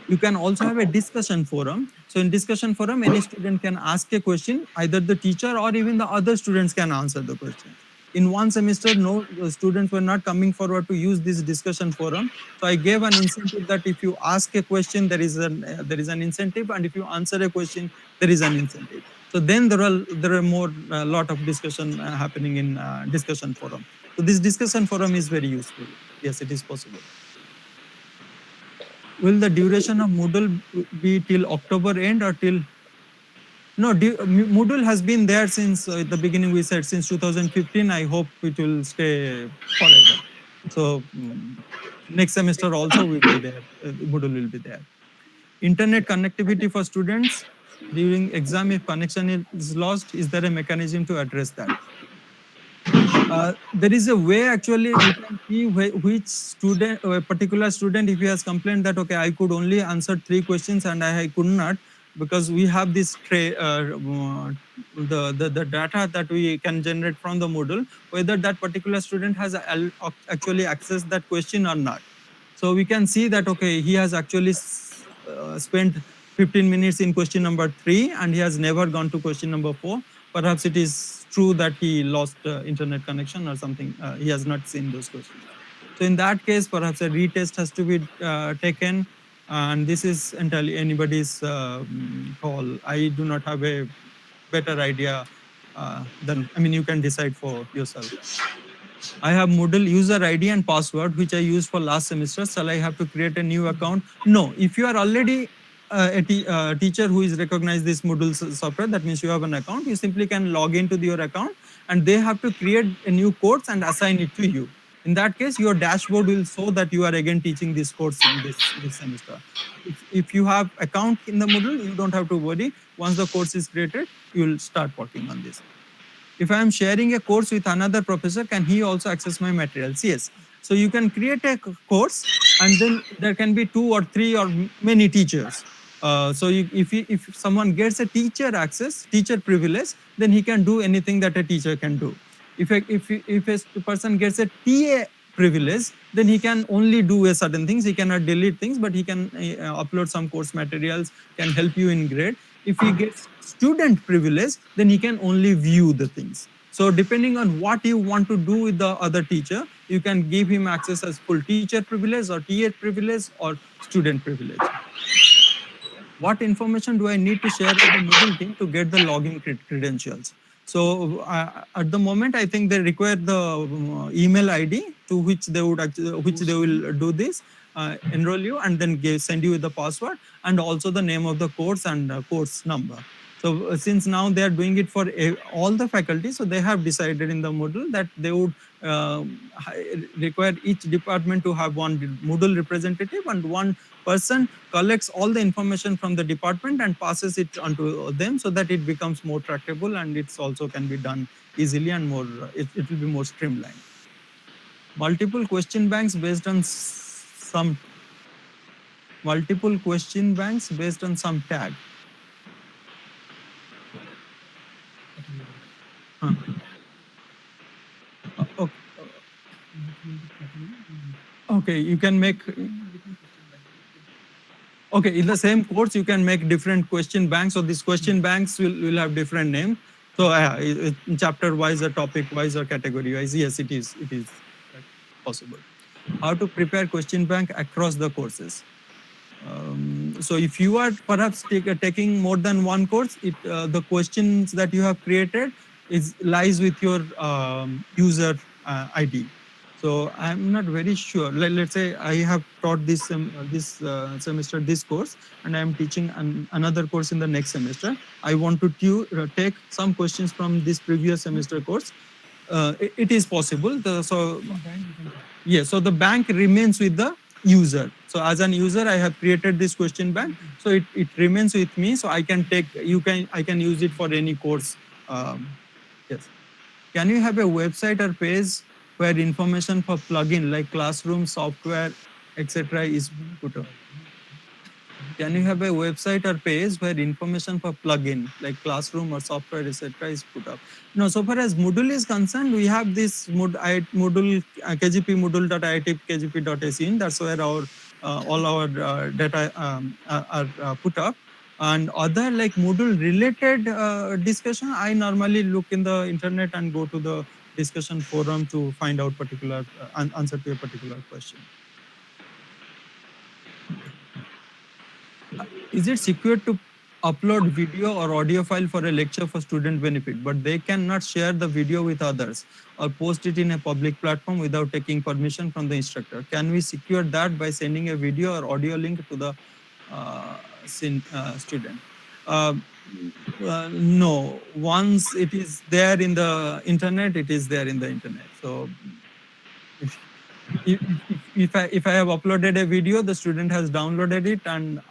You can also have a discussion forum. So in discussion forum, any student can ask a question, either the teacher or even the other students can answer the question. In one semester, no students were not coming forward to use this discussion forum. So I gave an incentive that if you ask a question, there is an incentive, and if you answer a question, there is an incentive. So then there are a lot of discussion happening in discussion forum. So this discussion forum is very useful. Yes, it is possible. Will the duration of Moodle be till October end or till? No, Moodle has been there since the beginning. We said since 2015. I hope it will stay forever. So next semester also will be there. Moodle will be there. Internet connectivity for students during exam, if connection is lost, is there a mechanism to address that? There is a way actually you can see which student, a particular student, if he has complained that, okay, I could only answer 3 questions and I could not, because we have this the data that we can generate from the Moodle, whether that particular student has actually accessed that question or not. So we can see that, okay, he has actually spent 15 minutes in question number 3 and he has never gone to question number 4. Perhaps it is true that he lost internet connection or something. He has not seen those questions. So in that case, perhaps a retest has to be taken. And this is entirely anybody's call. I do not have a better idea than, I mean, you can decide for yourself. I have Moodle user ID and password, which I used for last semester. Shall I have to create a new account? No, if you are already a teacher who is recognized this Moodle software, that means you have an account, you simply can log into your account and they have to create a new course and assign it to you. In that case, your dashboard will show that you are again teaching this course in this semester. If you have account in the Moodle, you don't have to worry. Once the course is created, you will start working on this. If I am sharing a course with another professor, can he also access my materials? Yes. So you can create a course, and then there can be 2 or 3 or many teachers. So if someone gets a teacher access, teacher privilege, then he can do anything that a teacher can do. If a person gets a TA privilege, then he can only do a certain things. He cannot delete things, but he can upload some course materials, can help you in grade. If he gets student privilege, then he can only view the things. So depending on what you want to do with the other teacher, you can give him access as full teacher privilege or TA privilege or student privilege. What information do I need to share with the Moodle team to get the login credentials? So at the moment, I think they require the email ID to which they would which they will do this, enroll you, and then send you the password and also the name of the course and course number. So since now they are doing it for all the faculty, so they have decided in the Moodle that they would require each department to have one Moodle representative, and one person collects all the information from the department and passes it onto them so that it becomes more trackable, and it's also can be done easily and more, it will be more streamlined. Multiple question banks based on some tag. Okay, you can make. Okay, in the same course, you can make different question banks. So these question banks will have different names. So chapter wise or topic wise or category wise, yes, it is possible. How to prepare question bank across the courses. So if you are perhaps taking more than one course, the questions that you have created lies with your user ID. So I'm not very sure. Let's say I have taught this semester this course, and I'm teaching another course in the next semester. I want to take some questions from this previous semester course. It is possible. So the bank remains with the user. So as an user, I have created this question bank. So it remains with me. So I can use it for any course. Yes. Can you have a website or page where information for plugin like classroom, software, etc. is put up? Can you have a website or page where information for plugin like classroom or software, etc. is put up? No, so far as Moodle is concerned, we have this Moodle KGP Moodle.iitkgp.ac. That's where our all our data are put up. And other like Moodle related discussion, I normally look in the internet and go to the discussion forum to find out particular answer to a particular question. Is it secure to upload video or audio file for a lecture for student benefit, but they cannot share the video with others or post it in a public platform without taking permission from the instructor? Can we secure that by sending a video or audio link to the student? No, once it is there in the internet, it is there in the internet. So if I have uploaded a video, the student has downloaded it, and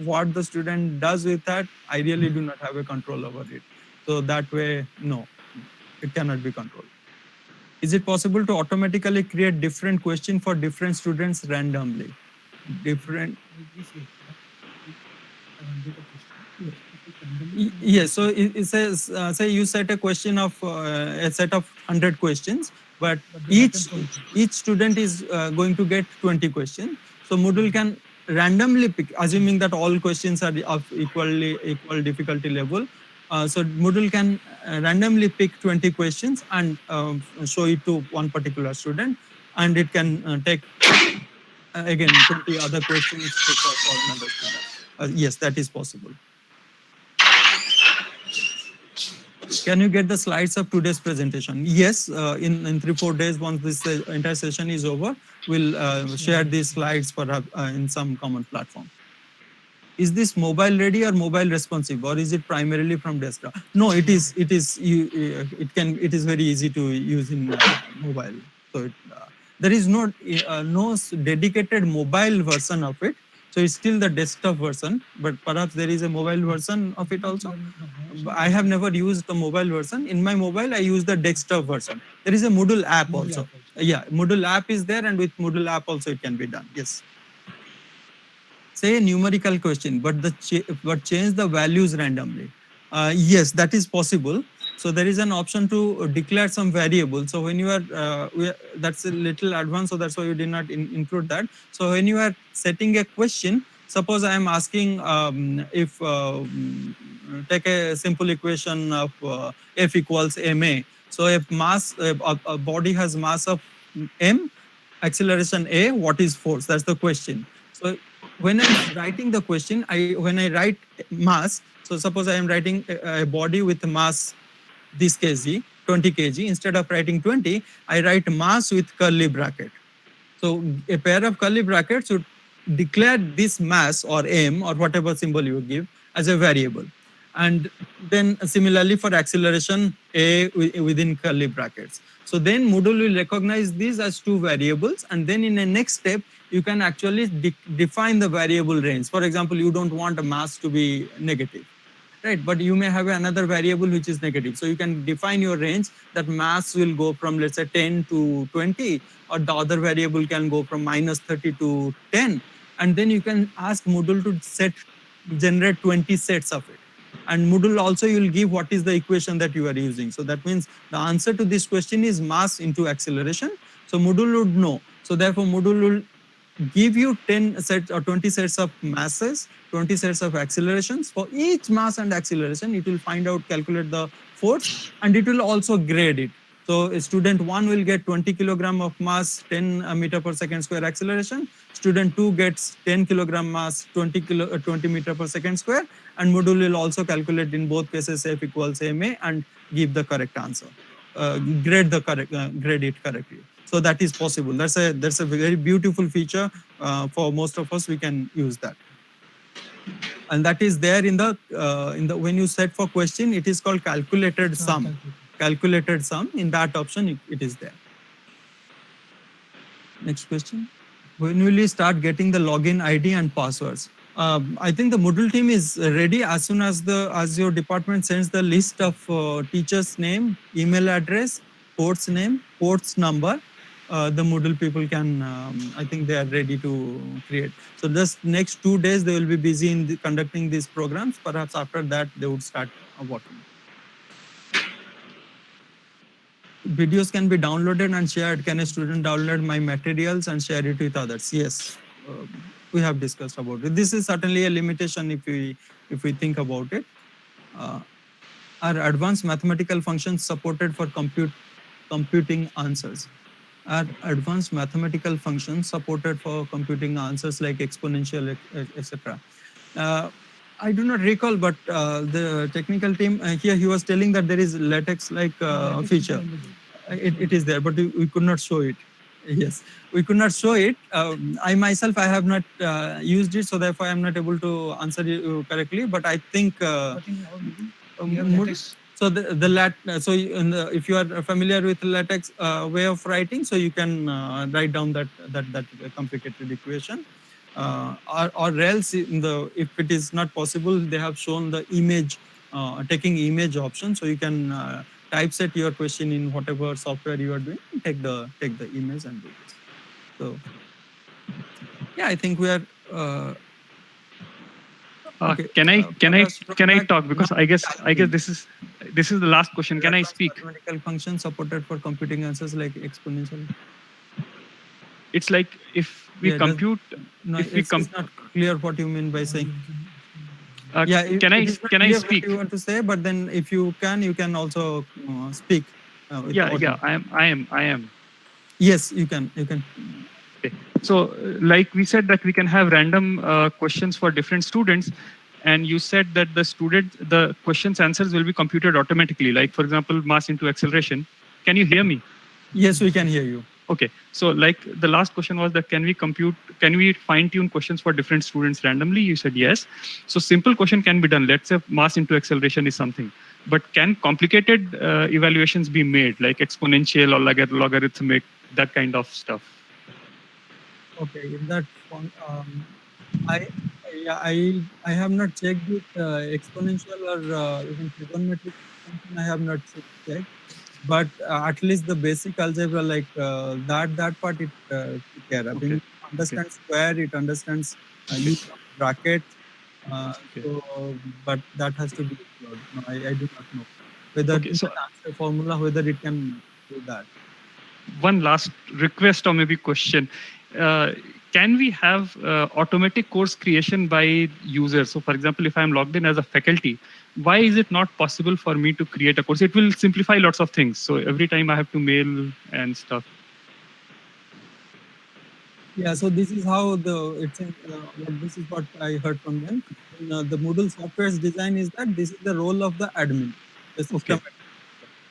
what the student does with that, I really do not have a control over it. So that way, no, it cannot be controlled. Is it possible to automatically create different questions for different students randomly? Yes, so it says, say you set a question of a set of 100 questions, but each student is going to get 20 questions. So Moodle can randomly pick, assuming that all questions are of equal difficulty level. So Moodle can randomly pick 20 questions and show it to one particular student, and it can take again 20 other questions for another student. Yes, that is possible. Can you get the slides of today's presentation? Yes, in 3-4 days, once this entire session is over, we'll share these slides for in some common platform. Is this mobile ready or mobile responsive, or is it primarily from desktop? No, it is. It is very easy to use in mobile. So there is no dedicated mobile version of it. So it's still the desktop version, but perhaps there is a mobile version of it also. I have never used the mobile version. In my mobile, I use the desktop version. There is a Moodle app also. Yeah, Moodle app is there, and with Moodle app also it can be done. Yes. Say a numerical question, but change the values randomly. Yes, that is possible. So there is an option to declare some variable. So when you are, that's a little advanced, so that's why you did not include that. So when you are setting a question, suppose I am asking if take a simple equation of F equals ma. So if mass, a body has mass of m, acceleration a, what is force? That's the question. So when I'm writing the question, when I write mass, so suppose I am writing a body with mass this kg, 20 kg, instead of writing 20, I write mass with curly bracket. So a pair of curly brackets should declare this mass or m or whatever symbol you give as a variable. And then similarly for acceleration a within curly brackets. So then Moodle will recognize these as two variables, and then in the next step, you can actually define the variable range. For example, you don't want a mass to be negative, right? But you may have another variable which is negative. So you can define your range that mass will go from, let's say, 10 to 20, or the other variable can go from -30 to 10. And then you can ask Moodle to generate 20 sets of it. And Moodle also will give what is the equation that you are using. So that means the answer to this question is mass into acceleration. So Moodle would know. So therefore Moodle will give you 10 sets or 20 sets of masses, 20 sets of accelerations. For each mass and acceleration, it will find out, calculate the force, and it will also grade it. So student 1 will get 20 kilogram of mass, 10 meter per second square acceleration. Student 2 gets 10 kilogram mass, 20 meter per second square. And Moodle will also calculate in both cases F equals ma and give the correct answer, grade it correctly. So that is possible. That's a very beautiful feature for most of us. We can use that, and that is there in the when you set for question, it is called calculated sum. Calculated sum, in that option it is there. Next question. When will you start getting the login ID and passwords? I think the Moodle team is ready as soon as your department sends the list of teacher's name, email address, port's name, port's number. The Moodle people can, I think they are ready to create. So just next 2 days, they will be busy in conducting these programs. Perhaps after that, they would start working. Videos can be downloaded and shared. Can a student download my materials and share it with others? Yes, we have discussed about it. This is certainly a limitation if we think about it. Are advanced mathematical functions supported for computing answers? Are advanced mathematical functions supported for computing answers like exponential, etc.? I do not recall, but the technical team here, he was telling that there is LaTeX-like feature. It is there, but we could not show it. Yes, we could not show it. I myself, I have not used it, so therefore I am not able to answer you correctly. But I think so if you are familiar with LaTeX way of writing, so you can write down that complicated equation. Or else, if it is not possible, they have shown the image, taking image option. So you can typeset your question in whatever software you are doing, take the image and do this. So yeah, I think we are. Okay. Can I talk, because I guess this is the last question. Can I speak? Mathematical function supported for computing answers like exponential. It's like if we compute. It's not clear what you mean by saying. Can I speak? What you want to say, but then if you can also speak. I am. Yes, you can. Okay. So, like we said that we can have random questions for different students, and you said that the questions answers will be computed automatically. Like, for example, mass into acceleration. Can you hear me? Yes, we can hear you. Okay. So, like the last question was that can we fine tune questions for different students randomly? You said yes. So, simple question can be done. Let's say mass into acceleration is something. But can complicated evaluations be made, like exponential or logarithmic? that kind of stuff. Okay, in that one, I yeah, I have not checked it exponential or even trigonometric function. I have not checked, but at least the basic algebra, like that part, it took care of. Okay. It understands square, it understands use of bracket. Okay. So, but that has to be explored. No, I do not know whether Okay, in so that answer formula whether it can do that. one last request or maybe question. Uh, can we have automatic course creation by users? So for example, if I'm logged in as a faculty, why is it not possible for me to create a course? It will simplify lots of things. So every time I have to mail and stuff. Yeah, so this is how it's in, this is what I heard from them. In, the Moodle software's design is that this is the role of the admin, the system.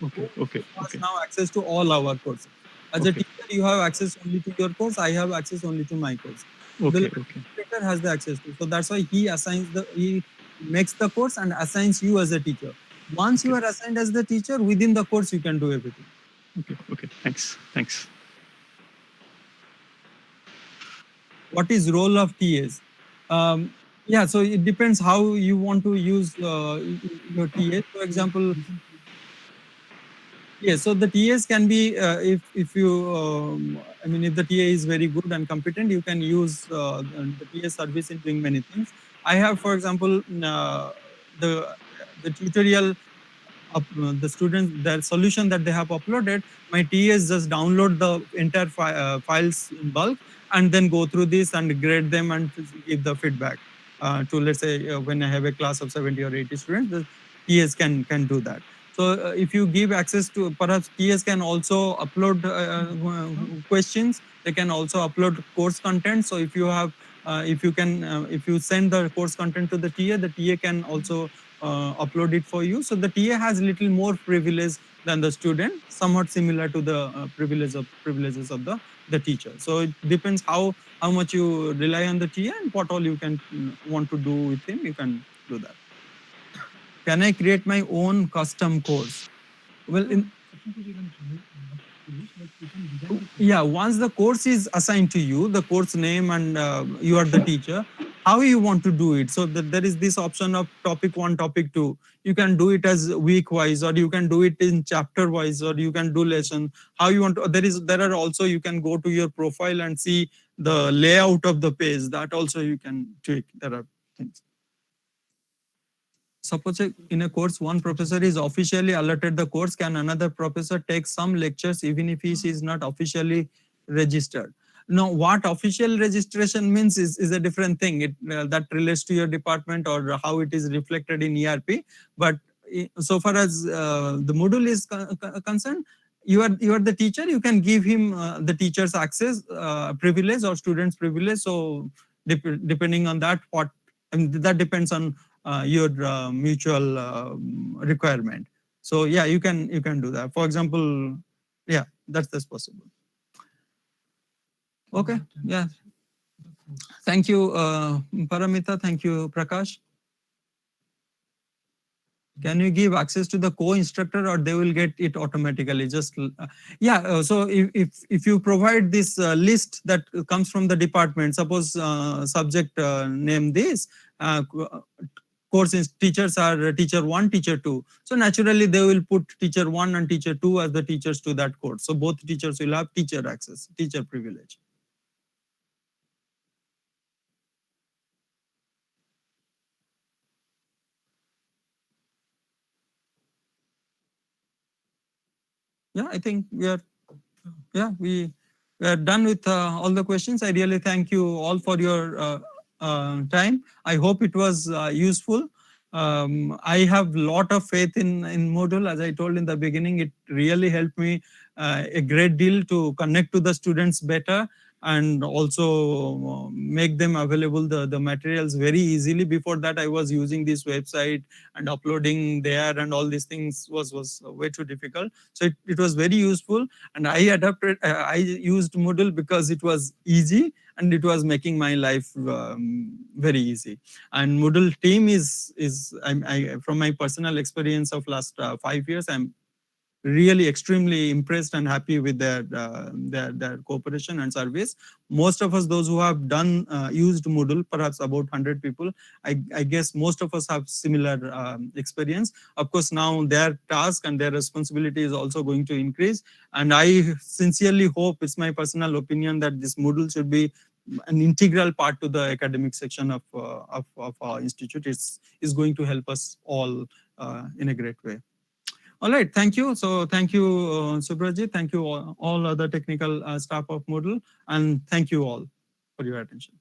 Okay. Okay. Okay. Who has Okay. now access to all our courses. As a Okay. teacher, you have access only to your course. I have access only to my course. The Okay. Okay. administrator has the access to. So that's why he makes the course and assigns you as a teacher. Once you Okay. are assigned as the teacher, within the course you can do everything. Okay. Okay. Thanks. Thanks. What is role of TAs? Yeah, so it depends how you want to use your TAs. For example, yes, so the TAs can be if you I mean if the TA is very good and competent, you can use the TA service in doing many things. I have, for example, the tutorial the students their solution that they have uploaded. My TAs just download the entire files in bulk and then go through this and grade them and give the feedback to, let's say, when I have a class of 70 or 80 students, the TAs can do that. So if you give access to, perhaps TAs can also upload questions. They can also upload course content. So if you have, if you send the course content to the TA can also upload it for you. So the TA has little more privilege than the student, somewhat similar to the privileges of the teacher. So it depends how much you rely on the TA and what all you can want to do with him. You can do that. Can I create my own custom course? Well, yeah, once the course is assigned to you, the course name and you are the teacher, how you want to do it. So that there is this option of topic 1, topic 2. You can do it as week wise, or you can do it in chapter wise, or you can do lesson. How you want to, there are also, you can go to your profile and see the layout of the page. That also you can tweak. There are things. Suppose in a course, one professor is officially allotted the course, can another professor take some lectures even if he is not officially registered? Now, what official registration means is a different thing. It that relates to your department or how it is reflected in ERP. But so far as the Moodle is concerned, you are the teacher. You can give him the teacher's access privilege or student's privilege. So depending on that, that depends on your mutual requirement. So yeah, you can do that. For example, yeah, that's possible. Okay, yeah. Thank you, Paramita. Thank you, Prakash. Can you give access to the co-instructor, or they will get it automatically? Just yeah. So if you provide this list that comes from the department, suppose subject name this. Course teachers are teacher 1, teacher 2. So naturally they will put teacher 1 and teacher 2 as the teachers to that course. So both teachers will have teacher access, teacher privilege. Yeah, I think we are done with all the questions. I really thank you all for your time. I hope it was useful. I have a lot of faith in Moodle. As I told in the beginning, it really helped me a great deal to connect to the students better and also make them available the materials very easily. Before that, I was using this website and uploading there, and all these things was way too difficult. So it was very useful, and I adapted. I used Moodle because it was easy and it was making my life very easy. And Moodle team is I from my personal experience of last 5 years, I'm really extremely impressed and happy with their cooperation and service. Most of us, those who have done used Moodle, perhaps about 100 people, I guess most of us have similar experience. Of course, now their task and their responsibility is also going to increase. And I sincerely hope, it's my personal opinion, that this Moodle should be an integral part to the academic section of our institute. Is going to help us all in a great way. All right, thank you. So thank you, Subrajit. Thank you all other technical staff of Moodle, and thank you all for your attention.